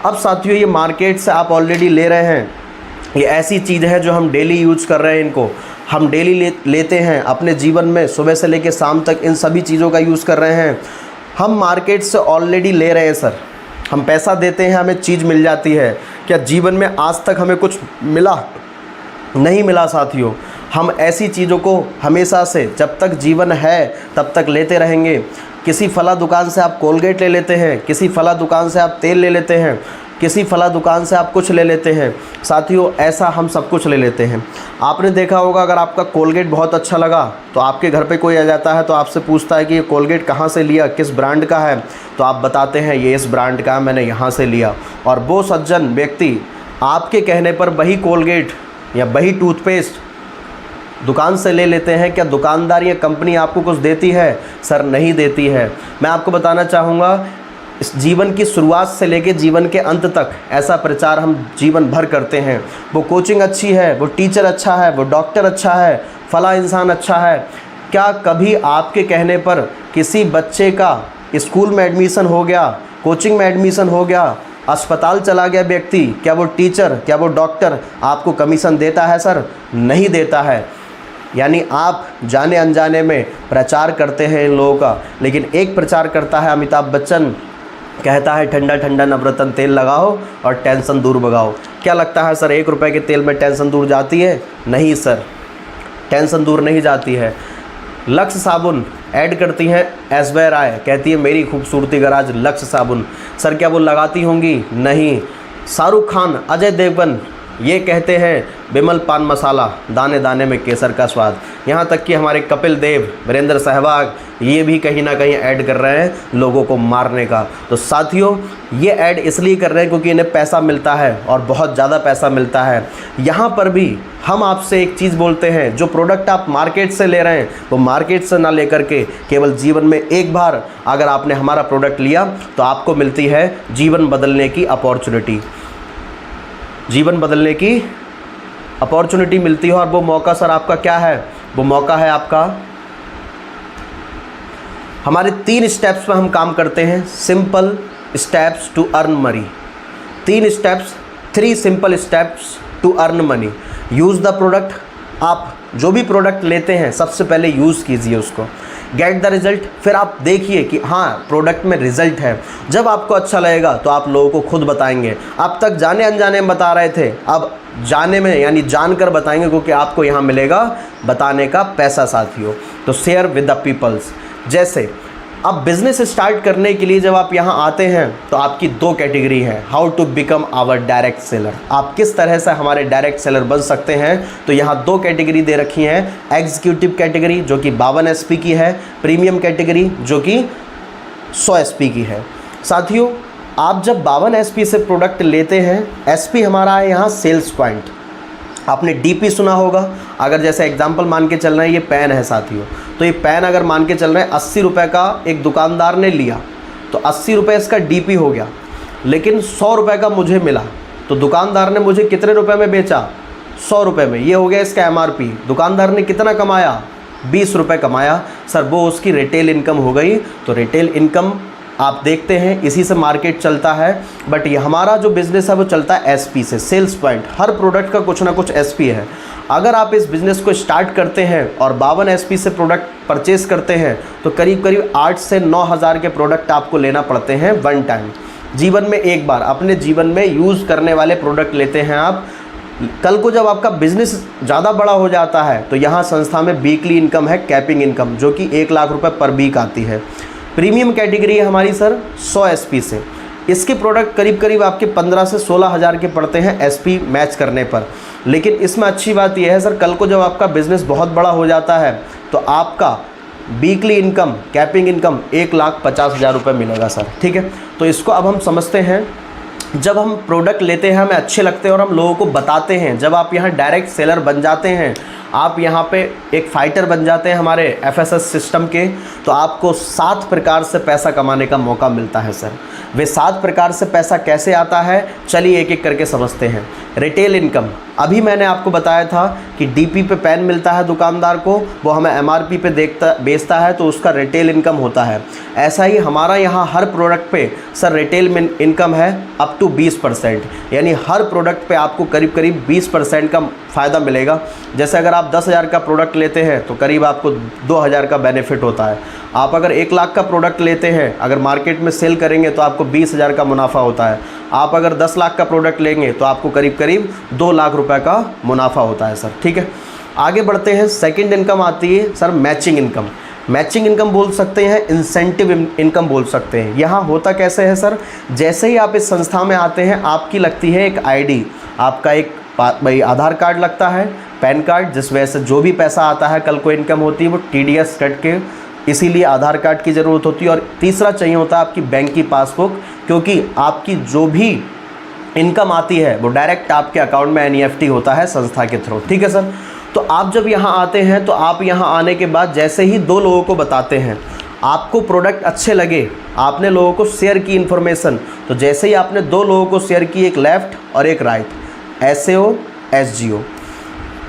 [SPEAKER 2] अब साथियों ये मार्केट से आप ऑलरेडी ले रहे हैं, ये ऐसी चीज़ है जो हम डेली यूज कर रहे हैं। इनको हम डेली लेते हैं अपने जीवन में, सुबह से लेकर शाम तक इन सभी चीज़ों का यूज़ कर रहे हैं। हम मार्केट से ऑलरेडी ले रहे हैं सर, हम पैसा देते हैं, हमें चीज़ मिल जाती है। क्या जीवन में आज तक हमें कुछ मिला? नहीं मिला साथियों। हम ऐसी चीज़ों को हमेशा से, जब तक जीवन है तब तक लेते रहेंगे। किसी फला दुकान से आप कोलगेट ले लेते हैं, किसी फला दुकान से आप तेल ले लेते हैं, किसी फला दुकान से आप कुछ ले लेते हैं। साथियों, ऐसा हम सब कुछ ले लेते हैं। आपने देखा होगा, अगर आपका कोलगेट बहुत अच्छा लगा तो आपके घर पे कोई आ जाता है तो आपसे पूछता है कि ये कोलगेट कहाँ से लिया, किस ब्रांड का है, तो आप बताते हैं ये इस ब्रांड का है, मैंने यहाँ से लिया। और वो सज्जन व्यक्ति आपके कहने पर वही कोलगेट या वही टूथपेस्ट दुकान से ले लेते हैं। क्या दुकानदार या कंपनी आपको कुछ देती है? सर, नहीं देती है। मैं आपको बताना चाहूँगा, इस जीवन की शुरुआत से लेकर जीवन के अंत तक ऐसा प्रचार हम जीवन भर करते हैं। वो कोचिंग अच्छी है, वो टीचर अच्छा है, वो डॉक्टर अच्छा है, फला इंसान अच्छा है। क्या कभी आपके कहने पर किसी बच्चे का स्कूल में एडमिशन हो गया, कोचिंग में एडमिशन हो गया, अस्पताल चला गया व्यक्ति, क्या वो टीचर, क्या वो डॉक्टर आपको कमीशन देता है? सर, नहीं देता है। यानी आप जाने अनजाने में प्रचार करते हैं इन लोगों का। लेकिन एक प्रचार करता है अमिताभ बच्चन, कहता है ठंडा ठंडा नवरत्न तेल लगाओ और टेंशन दूर भगाओ। क्या लगता है सर, 1 रुपए के तेल में टेंशन दूर जाती है? नहीं सर, टेंशन दूर नहीं जाती है। लक्स साबुन ऐड करती हैं ऐश्वर्या राय, कहती है मेरी खूबसूरती का राज लक्स साबुन। सर, क्या वो लगाती होंगी? नहीं। शाहरुख खान, अजय देवगन ये कहते हैं विमल पान मसाला, दाने दाने में केसर का स्वाद। यहाँ तक कि हमारे कपिल देव, वीरेंद्र सहवाग ये भी कहीं ना कहीं ऐड कर रहे हैं लोगों को मारने का। तो साथियों, ये ऐड इसलिए कर रहे हैं क्योंकि इन्हें पैसा मिलता है और बहुत ज़्यादा पैसा मिलता है। यहाँ पर भी हम आपसे एक चीज़ बोलते हैं, जो प्रोडक्ट आप मार्केट से ले रहे हैं वो मार्केट से ना लेकर के केवल जीवन में एक बार अगर आपने हमारा प्रोडक्ट लिया तो आपको मिलती है जीवन बदलने की अपॉर्चुनिटी। जीवन बदलने की अपॉर्चुनिटी मिलती है। और वो मौका सर आपका क्या है? वो मौका है आपका, हमारे 3 स्टेप्स में हम काम करते हैं। Simple steps to earn money. 3 steps, 3 simple steps to earn money. Use the product. आप जो भी प्रोडक्ट लेते हैं सबसे पहले यूज़ कीजिए उसको। Get the result. फिर आप देखिए कि हाँ प्रोडक्ट में रिज़ल्ट है। जब आपको अच्छा लगेगा तो आप लोगों को खुद बताएंगे। अब तक जाने अनजाने में बता रहे थे, अब जाने में यानी जानकर बताएंगे, क्योंकि आपको यहाँ मिलेगा बताने का पैसा साथियों। तो शेयर विद द पीपल्स। जैसे अब बिज़नेस स्टार्ट करने के लिए जब आप यहाँ आते हैं तो आपकी 2 कैटेगरी है। How to become our direct seller. आप किस तरह से हमारे डायरेक्ट सेलर बन सकते हैं, तो यहाँ 2 कैटेगरी दे रखी हैं। एग्जीक्यूटिव कैटेगरी जो कि 52 SP की है, प्रीमियम कैटेगरी जो कि 100 SP की है। साथियों, आप जब 52 SP से प्रोडक्ट लेते हैं, SP हमारा है यहाँ सेल्स पॉइंट। आपने DP सुना होगा। अगर जैसे एग्जांपल मान के चल रहे हैं, ये पेन है साथियों, तो ये पेन अगर मान के चल रहे हैं 80 रुपये का एक दुकानदार ने लिया तो 80 रुपये इसका DP हो गया। लेकिन 100 रुपये का मुझे मिला तो दुकानदार ने मुझे कितने रुपए में बेचा? 100 रुपये में। ये हो गया इसका MRP। दुकानदार ने कितना कमाया? 20 रुपये कमाया। सर, वो उसकी रिटेल इनकम हो गई। तो रिटेल इनकम आप देखते हैं इसी से मार्केट चलता है। बट ये हमारा जो बिज़नेस है वो चलता है SP से, सेल्स पॉइंट। हर प्रोडक्ट का कुछ ना कुछ SP है। अगर आप इस बिज़नेस को स्टार्ट करते हैं और 52 SP से प्रोडक्ट परचेस करते हैं तो करीब करीब 8 से 9 हज़ार के प्रोडक्ट आपको लेना पड़ते हैं वन टाइम। जीवन में एक बार अपने जीवन में यूज़ करने वाले प्रोडक्ट लेते हैं आप। कल को जब आपका बिज़नेस ज़्यादा बड़ा हो जाता है तो यहाँ संस्था में वीकली इनकम है, कैपिंग इनकम, जो कि 1 लाख रुपये पर वीक आती है। प्रीमियम कैटेगरी है हमारी सर 100 SP से। इसके प्रोडक्ट करीब करीब आपके 15 से 16 हज़ार के पड़ते हैं SP मैच करने पर। लेकिन इसमें अच्छी बात यह है सर, कल को जब आपका बिज़नेस बहुत बड़ा हो जाता है तो आपका वीकली इनकम, कैपिंग इनकम 1,50,000 रुपये मिलेगा सर। ठीक है, तो इसको अब हम समझते हैं। जब हम प्रोडक्ट लेते हैं, हमें अच्छे लगते हैं और हम लोगों को बताते हैं। जब आप यहाँ डायरेक्ट सेलर बन जाते हैं, आप यहाँ पे एक फाइटर बन जाते हैं हमारे FSS सिस्टम के, तो आपको 7 प्रकार से पैसा कमाने का मौका मिलता है सर। वे 7 प्रकार से पैसा कैसे आता है, चलिए एक एक करके समझते हैं। रिटेल इनकम, अभी मैंने आपको बताया था कि DP पे पेन मिलता है दुकानदार को, वो हमें MRP पे बेचता है तो उसका रिटेल इनकम होता है। ऐसा ही हमारा यहाँ हर प्रोडक्ट पे सर रिटेल में इनकम है अप टू 20%, यानी हर प्रोडक्ट पे आपको करीब करीब 20% का फ़ायदा मिलेगा। जैसे अगर आप 10,000 का प्रोडक्ट लेते हैं तो करीब आपको 2,000 का बेनिफिट होता है। आप अगर 1 लाख का प्रोडक्ट लेते हैं, अगर मार्केट में सेल करेंगे तो आपको 20,000 का मुनाफा होता है। आप अगर 10 लाख का प्रोडक्ट लेंगे तो आपको करीब करीब 2 लाख रुपए का मुनाफा होता है सर। ठीक है, आगे बढ़ते हैं। सेकंड इनकम आती है sir matching income. Matching income बोल सकते हैं, इंसेंटिव इनकम बोल सकते हैं। यहाँ होता कैसे है सर, जैसे ही आप इस संस्था में आते हैं आपकी लगती है एक आईडी, आपका एक भाई आधार कार्ड लगता है, पैन कार्ड, जिस वजह से जो भी पैसा आता है कल को इनकम होती है वो टीडीएस कट के, इसीलिए आधार कार्ड की ज़रूरत होती है। और तीसरा चाहिए होता है आपकी बैंक की पासबुक, क्योंकि आपकी जो भी इनकम आती है वो डायरेक्ट आपके अकाउंट में एनईएफटी होता है संस्था के थ्रू। ठीक है सर। तो आप जब यहाँ आते हैं तो आप यहाँ आने के बाद जैसे ही 2 लोगों को बताते हैं, आपको प्रोडक्ट अच्छे लगे, आपने लोगों को शेयर की इन्फॉर्मेशन, तो जैसे ही आपने 2 लोगों को शेयर की, एक लेफ़्ट और एक राइट, एसएओ एसजीओ,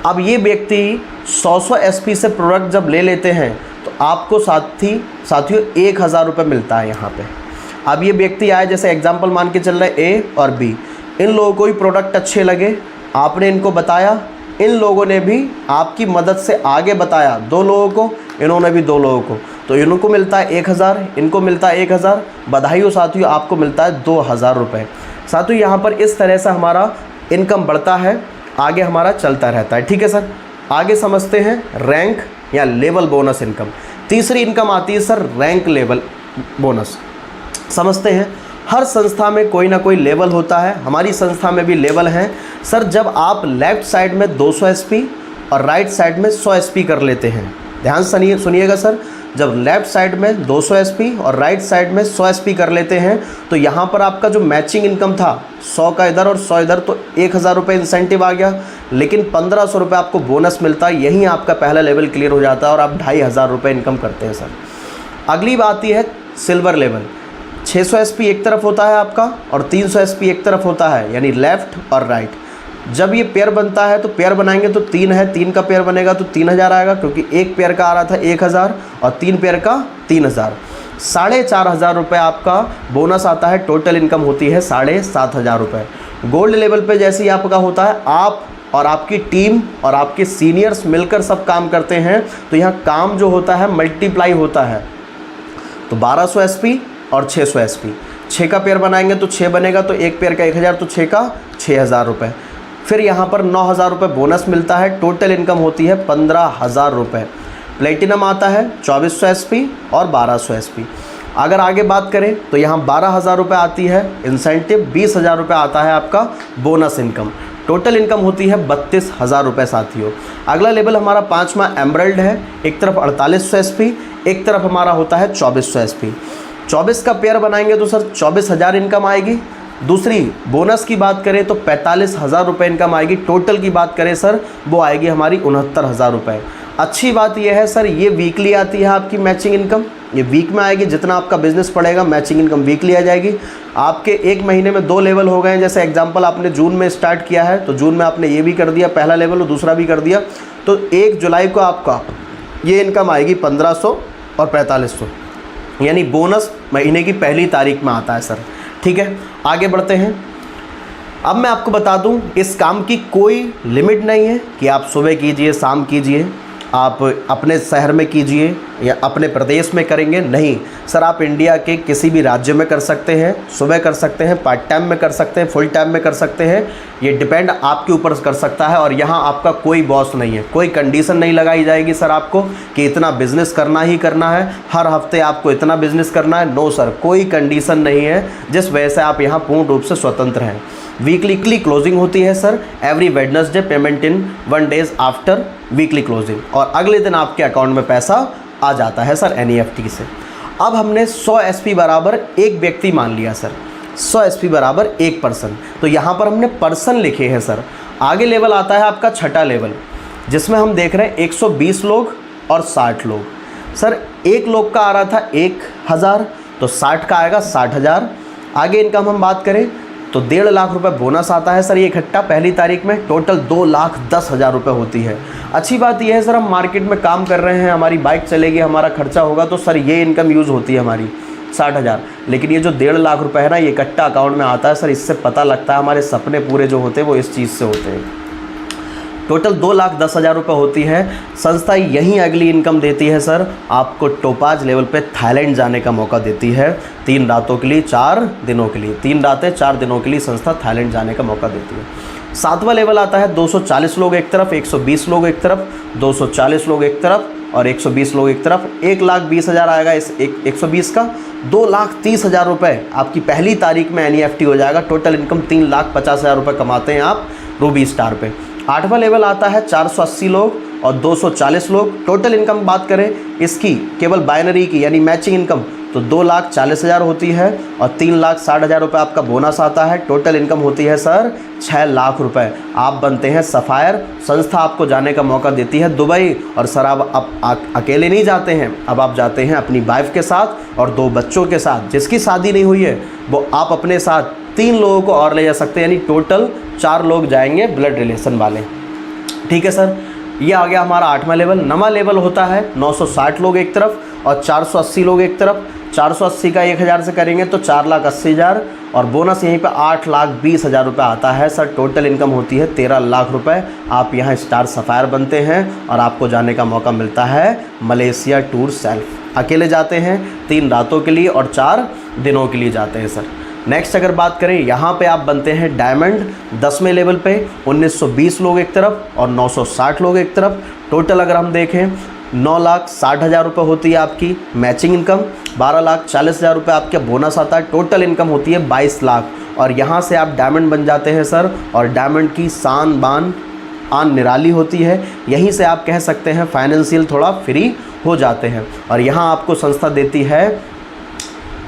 [SPEAKER 2] अब ये व्यक्ति 100 एसपी से प्रोडक्ट जब ले लेते हैं तो आपको साथियों 1000 रुपये मिलता है यहाँ पे। अब ये व्यक्ति आए, जैसे एग्जांपल मान के चल रहे हैं ए और बी, इन लोगों को ही प्रोडक्ट अच्छे लगे, आपने इनको बताया, इन लोगों ने भी आपकी मदद से आगे बताया 2 लोगों को, इन्होंने भी 2 लोगों को, तो इनको मिलता है 1000, इनको मिलता है 1000, बधाई हो साथियों, आपको मिलता है 2000 रुपये। साथियों यहाँ पर इस तरह से हमारा इनकम बढ़ता है, आगे हमारा चलता रहता है। ठीक है सर। आगे समझते हैं रैंक या लेवल बोनस इनकम। तीसरी इनकम आती है सर रैंक लेवल बोनस। समझते हैं, हर संस्था में कोई ना कोई लेवल होता है, हमारी संस्था में भी लेवल हैं सर। जब आप लेफ़्ट साइड में 200 एसपी और राइट साइड में 100 एसपी कर लेते हैं, ध्यान सुनिएगा सर, जब लेफ़्ट साइड में 200 एसपी और राइट साइड में 100 एसपी कर लेते हैं तो यहाँ पर आपका जो मैचिंग इनकम था 100 का इधर और 100 इधर, तो 1000 रुपये इंसेंटिव आ गया, लेकिन 1500 रुपये आपको बोनस मिलता है। यहीं आपका पहला लेवल क्लियर हो जाता है और आप 2500 रुपये इनकम करते हैं सर। अगली बात आती है सिल्वर लेवल। 600 एसपी एक तरफ होता है आपका और 300 एसपी एक तरफ होता है, यानी लेफ़्ट और राइट। जब ये पेयर बनता है तो पेयर बनाएंगे तो 3 है, 3 का पेयर बनेगा तो 3000 आएगा, क्योंकि एक पेयर का आ रहा था 1000 और 3 पेयर का 3000। 4500 रुपये आपका बोनस आता है, टोटल इनकम होती है 7500 रुपये। गोल्ड लेवल पे जैसे ही आपका होता है, आप और आपकी टीम और आपके सीनियर्स मिलकर सब काम करते हैं, तो यहाँ काम जो होता है मल्टीप्लाई होता है। तो 1200 एसपी और 600 एसपी, 6 का पेयर बनाएंगे तो 6 बनेगा, तो एक पेयर का 1000, तो 6 का 6000 रुपये। फिर यहाँ पर 9000 रुपये बोनस मिलता है, टोटल इनकम होती है 15000 रुपये। प्लेटिनम आता है 2400 एसपी और 1200 एसपी। अगर आगे बात करें तो यहाँ 12000 रुपये आती है इंसेंटिव, 20000 रुपये आता है आपका बोनस इनकम। टोटल इनकम होती है 32000 रुपये साथियों। अगला लेवल हमारा 5वां एमरल्ड है, एक तरफ 4800 एसपी, एक तरफ हमारा होता है 2400 एसपी। 24 का पेयर बनाएंगे तो सर 24000 इनकम आएगी। दूसरी बोनस की बात करें तो 45000 रुपये इनकम आएगी। टोटल की बात करें सर वो आएगी हमारी 69000 रुपये। अच्छी बात यह है सर, ये वीकली आती है आपकी मैचिंग इनकम, ये वीक में आएगी। जितना आपका बिजनेस पड़ेगा मैचिंग इनकम वीकली आ जाएगी। आपके एक महीने में 2 लेवल हो गए हैं, जैसे एग्जांपल आपने जून में स्टार्ट किया है तो जून में आपने ये भी कर दिया पहला लेवल और दूसरा भी कर दिया, तो 1 जुलाई को आपका ये इनकम आएगी 1500 और 4500, यानी बोनस महीने की पहली तारीख में आता है सर। ठीक है, आगे बढ़ते हैं। अब मैं आपको बता दूं, इस काम की कोई लिमिट नहीं है कि आप सुबह कीजिए शाम कीजिए, आप अपने शहर में कीजिए या अपने प्रदेश में करेंगे, नहीं सर, आप इंडिया के किसी भी राज्य में कर सकते हैं, सुबह कर सकते हैं, पार्ट टाइम में कर सकते हैं, फुल टाइम में कर सकते हैं, ये डिपेंड आपके ऊपर कर सकता है। और यहाँ आपका कोई बॉस नहीं है, कोई कंडीशन नहीं लगाई जाएगी सर आपको कि इतना बिजनेस करना ही करना है, हर हफ्ते आपको इतना बिजनेस करना है। नो सर, कोई कंडीशन नहीं है, जिस वजह से आप यहाँ पूर्ण रूप से स्वतंत्र हैं। वीकली क्लोजिंग होती है sir, every Wednesday, payment in 1 days after weekly closing, और अगले दिन आपके अकाउंट में पैसा आ जाता है सर एनईएफटी से। अब हमने 100 एसपी बराबर एक व्यक्ति मान लिया सर, 100 एसपी बराबर एक पर्सन, तो यहाँ पर हमने पर्सन लिखे हैं सर। आगे लेवल आता है आपका 6ठा लेवल, जिसमें हम देख रहे हैं 120 लोग और 60 लोग। सर एक लोग का आ रहा था 1000, तो 60 का आएगा 60000। आगे इनकम हम बात करें तो 1.5 लाख रुपए बोनस आता है सर ये इकट्ठा पहली तारीख में, टोटल 2,10,000 रुपये होती है। अच्छी बात यह है सर, हम मार्केट में काम कर रहे हैं, हमारी बाइक चलेगी, हमारा खर्चा होगा, तो सर ये इनकम यूज़ होती है हमारी 60,000। लेकिन ये जो 1.5 लाख रुपए है ना, ये इकट्ठा अकाउंट में आता है सर, इससे पता लगता है हमारे सपने पूरे जो होते हैं वो इस चीज़ से होते हैं। टोटल 2,10,000 रुपये होती है। संस्था यहीं अगली इनकम देती है सर, आपको टोपाज लेवल पे थाईलैंड जाने का मौका देती है 3 रातों के लिए 4 दिनों के लिए, 3 रातें 4 दिनों के लिए संस्था थाईलैंड जाने का मौका देती है। 7वां लेवल आता है 240 लोग एक तरफ, 120 लोग एक तरफ, 240 लोग एक तरफ, और 120 लोग एक तरफ। 1,20,000 आएगा इस 120 का। 2,30,000 रुपये आपकी पहली तारीख में NEFT हो जाएगा। टोटल इनकम 3,50,000 रुपये कमाते हैं आप रूबी स्टार पे। 8वां लेवल आता है 480 लोग और 240 लोग। टोटल इनकम बात करें इसकी केवल बाइनरी की यानी मैचिंग इनकम तो 2,40,000 होती है और 3,60,000 रुपये आपका बोनस आता है। टोटल इनकम होती है सर 6 लाख रुपए। आप बनते हैं सफ़ायर। संस्था आपको जाने का मौका देती है दुबई। और सर आप अकेले नहीं जाते हैं, अब आप जाते हैं अपनी वाइफ के साथ और 2 बच्चों के साथ। जिसकी शादी नहीं हुई है वो आप अपने साथ 3 लोगों को और ले जा सकते हैं, यानी टोटल 4 लोग जाएंगे ब्लड रिलेशन वाले। ठीक है सर, ये आ गया हमारा 8वां लेवल। 9वां लेवल होता है 960 लोग एक तरफ और 480 लोग एक तरफ। 480 का 1,000 से करेंगे तो 4,80,000 और बोनस यहीं पे 8,20,000 रुपये आता है सर। टोटल इनकम होती है 13 लाख रुपए। आप यहाँ स्टार सफ़ायर बनते हैं और आपको जाने का मौका मिलता है मलेशिया टूर सेल्फ। अकेले जाते हैं 3 रातों के लिए और 4 दिनों के लिए जाते हैं सर। नेक्स्ट अगर बात करें यहाँ पे आप बनते हैं डायमंड 10वें लेवल पे। 1920 लोग एक तरफ और 960 लोग एक तरफ। टोटल अगर हम देखें 9,60,000 रुपये होती है आपकी मैचिंग इनकम। 12,40,000 रुपये आपका बोनस आता है। टोटल इनकम होती है 22 लाख और यहाँ से आप डायमंड बन जाते हैं सर। और डायमंड की शान बान आन निराली होती है। यहीं से आप कह सकते हैं फाइनेंशियल थोड़ा फ्री हो जाते हैं। और यहाँ आपको संस्था देती है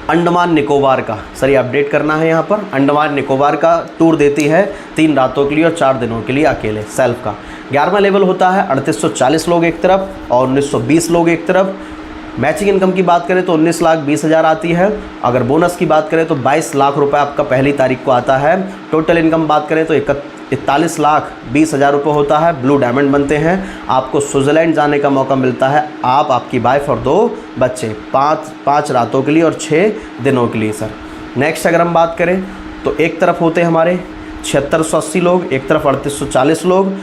[SPEAKER 2] अंडमान निकोबार का, सर ये अपडेट करना है, यहाँ पर अंडमान निकोबार का टूर देती है 3 रातों के लिए और 4 दिनों के लिए अकेले सेल्फ का। 11वां लेवल होता है 3840 लोग एक तरफ और 1920 लोग एक तरफ। मैचिंग इनकम की बात करें तो 19,20,000 आती है। अगर बोनस की बात करें तो 22 लाख रुपए आपका पहली तारीख को आता है। टोटल इनकम बात करें तो 41,20,000 रुपये होता है। ब्लू डायमंड बनते हैं। आपको स्विट्ज़रलैंड जाने का मौका मिलता है, आप, आपकी वाइफ और 2 बच्चे, 5 रातों के लिए और 6 दिनों के लिए सर। नेक्स्ट अगर हम बात करें तो एक तरफ होते हैं हमारे 7680 लोग, एक तरफ 3840 लोग।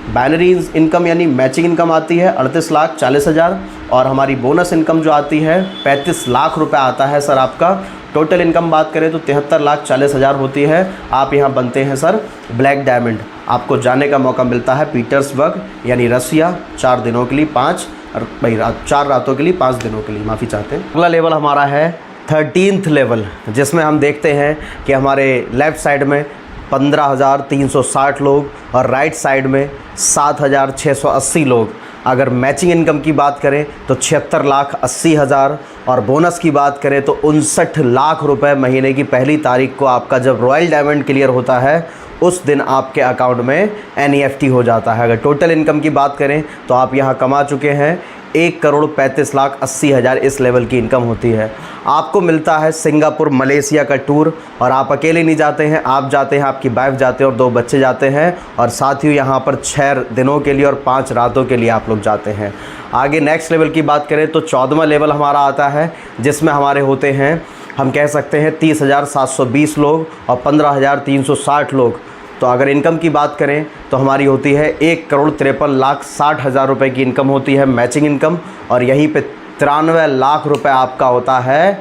[SPEAKER 2] बाइनरी इनकम यानी मैचिंग इनकम आती है 38,40,000 और हमारी बोनस इनकम जो आती है 35 लाख रुपए आता है सर आपका। टोटल इनकम बात करें तो 73,40,000 होती है। आप यहाँ बनते हैं सर ब्लैक डायमंड। आपको जाने का मौका मिलता है पीटर्सबर्ग यानी रसिया 4 दिनों के लिए 4 रातों के लिए 5 दिनों के लिए, माफ़ी चाहते हैं। अगला लेवल हमारा है 13th लेवल, जिसमें हम देखते हैं कि हमारे लेफ़्ट साइड में 15,360 लोग और राइट साइड में 7,680 लोग। अगर मैचिंग इनकम की बात करें तो 76,80,000 और बोनस की बात करें तो 59 लाख रुपए महीने की पहली तारीख को आपका जब रॉयल डायमंड क्लियर होता है उस दिन आपके अकाउंट में NEFT हो जाता है। अगर टोटल इनकम की बात करें तो आप यहाँ कमा चुके हैं 1,35,80,000 इस लेवल की इनकम होती है। आपको मिलता है सिंगापुर मलेशिया का टूर और आप अकेले नहीं जाते हैं, आप जाते हैं, आपकी वाइफ जाते हैं और 2 बच्चे जाते हैं और साथ ही यहाँ पर 6 दिनों के लिए और 5 रातों के लिए आप लोग जाते हैं। आगे नेक्स्ट लेवल की बात करें तो 14वां लेवल हमारा आता है, जिसमें हमारे होते हैं, हम कह सकते हैं 30,720 लोग और 15,360 लोग। तो अगर इनकम की बात करें तो हमारी होती है 1,53,60,000 रुपये की इनकम होती है मैचिंग इनकम और यहीं पे 93 लाख रुपए आपका होता है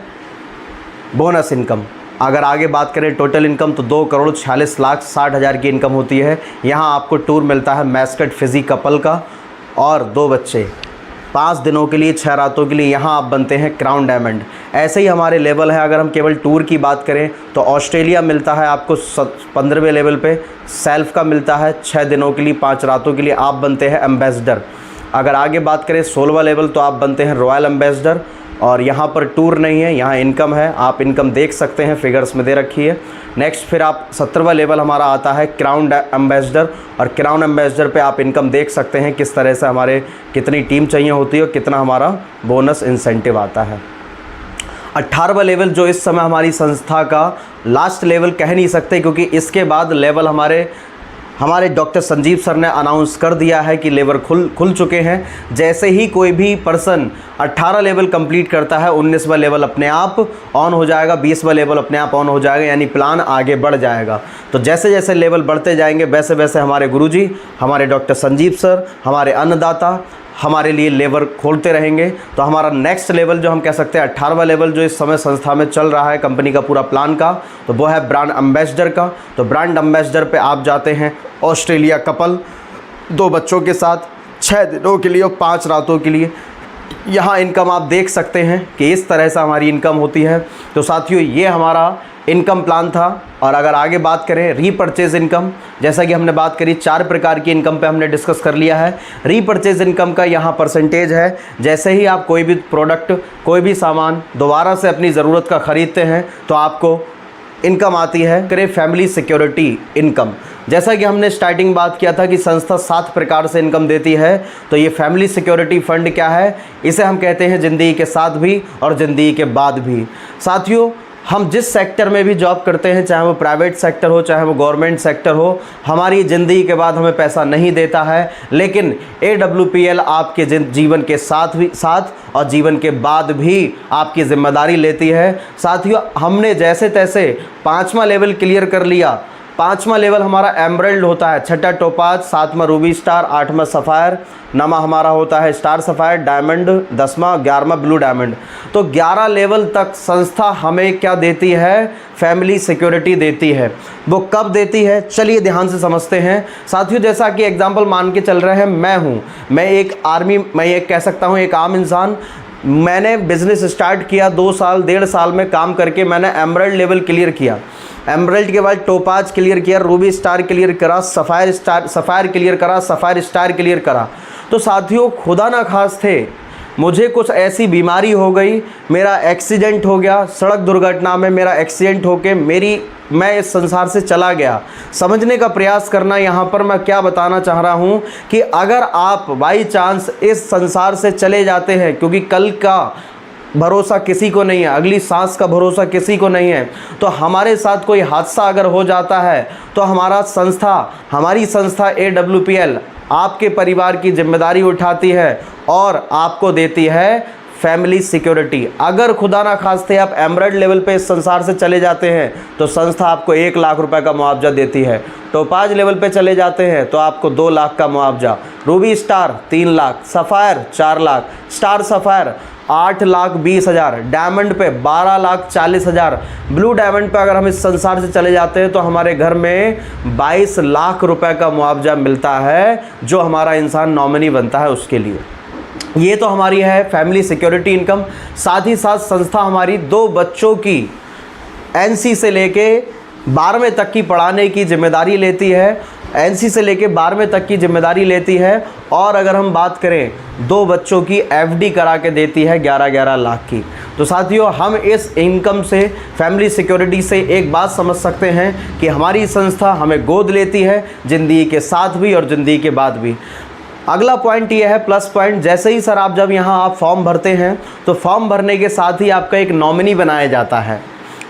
[SPEAKER 2] बोनस इनकम। अगर आगे बात करें टोटल इनकम तो 2,46,60,000 की इनकम होती है। यहाँ आपको टूर मिलता है मैस्कट फिजी कपल का और 2 बच्चे, 5 दिनों के लिए 6 रातों के लिए। यहाँ आप बनते हैं क्राउन डायमंड। ऐसे ही हमारे लेवल है। अगर हम केवल टूर की बात करें तो ऑस्ट्रेलिया मिलता है आपको 15वें लेवल पे। सेल्फ का मिलता है 6 दिनों के लिए 5 रातों के लिए, आप बनते हैं एम्बेसडर। अगर आगे बात करें 16वां लेवल तो आप बनते हैं रॉयल एम्बेसडर और यहाँ पर टूर नहीं है, यहाँ इनकम है। आप इनकम देख सकते हैं, फिगर्स में दे रखी है। नेक्स्ट फिर आप 17वां लेवल हमारा आता है क्राउन एम्बेसडर और क्राउन एम्बेसडर पे आप इनकम देख सकते हैं किस तरह से हमारे कितनी टीम चाहिए होती है और कितना हमारा बोनस इंसेंटिव आता है। 18वां लेवल जो इस समय हमारी संस्था का लास्ट लेवल कह नहीं सकते, क्योंकि इसके बाद लेवल हमारे डॉक्टर संजीव सर ने अनाउंस कर दिया है कि लेवल खुल चुके हैं। जैसे ही कोई भी पर्सन 18 लेवल कंप्लीट करता है 19वां लेवल अपने आप ऑन हो जाएगा, 20वां लेवल अपने आप ऑन हो जाएगा, यानी प्लान आगे बढ़ जाएगा। तो जैसे जैसे लेवल बढ़ते जाएंगे वैसे वैसे हमारे गुरुजी, हमारे डॉक्टर संजीव सर, हमारे अन्नदाता हमारे लिए लेवल खोलते रहेंगे। तो हमारा नेक्स्ट लेवल जो हम कह सकते हैं 18वां लेवल जो इस समय संस्था में चल रहा है कंपनी का पूरा प्लान का, तो वो है ब्रांड एम्बेसडर का। तो ब्रांड एम्बेसडर पे आप जाते हैं ऑस्ट्रेलिया कपल, 2 बच्चों के साथ, 6 दिनों के लिए और 5 रातों के लिए। यहाँ इनकम आप देख सकते हैं कि इस तरह से हमारी इनकम होती है। तो साथियों ये हमारा इनकम प्लान था। और अगर आगे बात करें रीपरचेज इनकम, जैसा कि हमने बात करी 4 प्रकार की इनकम पे हमने डिस्कस कर लिया है। रीपरचेज इनकम का यहाँ परसेंटेज है, जैसे ही आप कोई भी प्रोडक्ट, कोई भी सामान दोबारा से अपनी ज़रूरत का ख़रीदते हैं तो आपको इनकम आती है। करें फैमिली सिक्योरिटी इनकम, जैसा कि हमने स्टार्टिंग बात किया था कि संस्था 7 प्रकार से इनकम देती है। तो ये फैमिली सिक्योरिटी फंड क्या है, इसे हम कहते हैं ज़िंदगी के साथ भी और ज़िंदगी के बाद भी। साथियों हम जिस सेक्टर में भी जॉब करते हैं, चाहे वो प्राइवेट सेक्टर हो चाहे वो गवर्नमेंट सेक्टर हो, हमारी ज़िंदगी के बाद हमें पैसा नहीं देता है, लेकिन AWPL आपके जीवन के साथ और जीवन के बाद भी आपकी ज़िम्मेदारी लेती है। साथियों हमने जैसे तैसे 5वां लेवल क्लियर कर लिया। 5वां लेवल हमारा एमरल्ड होता है, 6ठा टोपाज, 7वां रूबी स्टार, 8वां सफ़ायर, 9वां हमारा होता है स्टार सफ़ायर, डायमंड 10वां, 11वां ब्लू डायमंड। तो 11 लेवल तक संस्था हमें क्या देती है, फैमिली सिक्योरिटी देती है। वो कब देती है, चलिए ध्यान से समझते हैं। साथियों जैसा कि एग्जाम्पल मान के चल रहे हैं, मैं एक आर्मी, मैं एक कह सकता हूँ एक आम इंसान, मैंने बिज़नेस स्टार्ट किया 2 साल 1.5 साल में काम करके मैंने एमरल्ड लेवल क्लियर किया। एमरल्ड के बाद टोपाज क्लियर किया, रूबी स्टार क्लियर करा, सफ़ायर क्लियर करा, सफ़ायर स्टार क्लियर करा। तो साथियों खुदा ना खास्ते मुझे कुछ ऐसी बीमारी हो गई, मेरा एक्सीडेंट हो गया, सड़क दुर्घटना में मेरा एक्सीडेंट होके मैं इस संसार से चला गया। समझने का प्रयास करना, यहाँ पर मैं क्या बताना चाह रहा हूँ कि अगर आप बाई चांस इस संसार से चले जाते हैं, क्योंकि कल का भरोसा किसी को नहीं है, अगली सांस का भरोसा किसी को नहीं है, तो हमारे साथ कोई हादसा अगर हो जाता है तो हमारी संस्था AWPL आपके परिवार की जिम्मेदारी उठाती है और आपको देती है फैमिली सिक्योरिटी। अगर खुदा ना खास्ते आप एमरल्ड लेवल पे इस संसार से चले जाते हैं तो संस्था आपको 1 लाख रुपए का मुआवजा देती है। टोपाज लेवल पे चले जाते हैं तो आपको 2 लाख का मुआवजा, Ruby star 3 lakh, sapphire 4 lakh, star sapphire 8,20,000, diamond पे 12,40,000, ब्लू डायमंड पे अगर हम इस संसार से चले जाते हैं तो हमारे घर में 22 लाख रुपए का मुआवजा मिलता है, जो हमारा इंसान नॉमिनी बनता है उसके लिए। ये तो हमारी है फैमिली सिक्योरिटी इनकम। साथ ही साथ संस्था हमारी 2 बच्चों की NC से लेके 12वें तक की पढ़ाने की जिम्मेदारी लेती है, NC से लेके 12वें तक की जिम्मेदारी लेती है। और अगर हम बात करें 2 बच्चों की FD करा के देती है 11-11 लाख की। तो साथियों हम इस इनकम से, फैमिली सिक्योरिटी से एक बात समझ सकते हैं कि हमारी संस्था हमें गोद लेती है ज़िंदगी के साथ भी और ज़िंदगी के बाद भी। अगला पॉइंट ये है, प्लस पॉइंट, जैसे ही सर आप जब यहाँ आप फॉर्म भरते हैं तो फॉर्म भरने के साथ ही आपका एक नॉमिनी बनाया जाता है।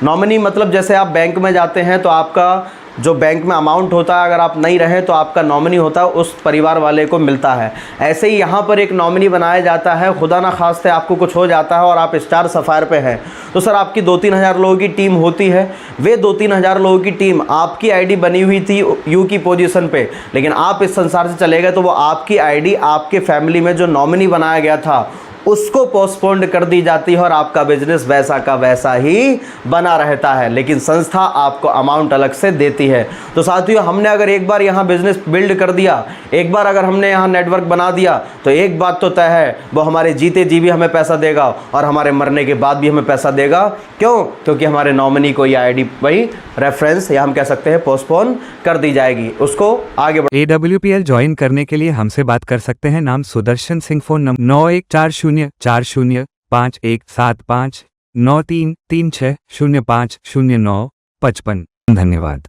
[SPEAKER 2] नॉमिनी मतलब जैसे आप बैंक में जाते हैं तो आपका जो बैंक में अमाउंट होता है, अगर आप नहीं रहे तो आपका नॉमिनी होता है, उस परिवार वाले को मिलता है। ऐसे ही यहाँ पर एक नॉमिनी बनाया जाता है। खुदा ना खास्ते आपको कुछ हो जाता है और आप स्टार सफ़ायर पे हैं तो सर आपकी 2-3 हज़ार लोगों की टीम होती है। वे 2-3 हज़ार लोगों की टीम, आपकी आईडी बनी हुई थी यू की पोजीशन पे, लेकिन आप इस संसार से चले गए तो वो आपकी आईडी आपके फैमिली में जो नॉमिनी बनाया गया था उसको पोस्टपोन्ड कर दी जाती है और आपका बिजनेस वैसा का वैसा ही बना रहता है, लेकिन संस्था आपको अमाउंट अलग से देती है। तो साथियों हमने अगर एक बार यहाँ बिजनेस बिल्ड कर दिया, एक बार अगर हमने यहाँ नेटवर्क बना दिया तो एक बात तो तय है, वो हमारे जीते जी भी हमें पैसा देगा और हमारे मरने के बाद भी हमें पैसा देगा। क्यों? क्योंकि हमारे नॉमिनी को ये आईडी वही रेफरेंस या हम कह सकते हैं पोस्टपोन कर दी जाएगी, उसको आगे
[SPEAKER 1] AWPL ज्वाइन करने के लिए हमसे बात कर सकते हैं। नाम सुदर्शन सिंह, फोन नंबर 9140405175 9336050955। धन्यवाद।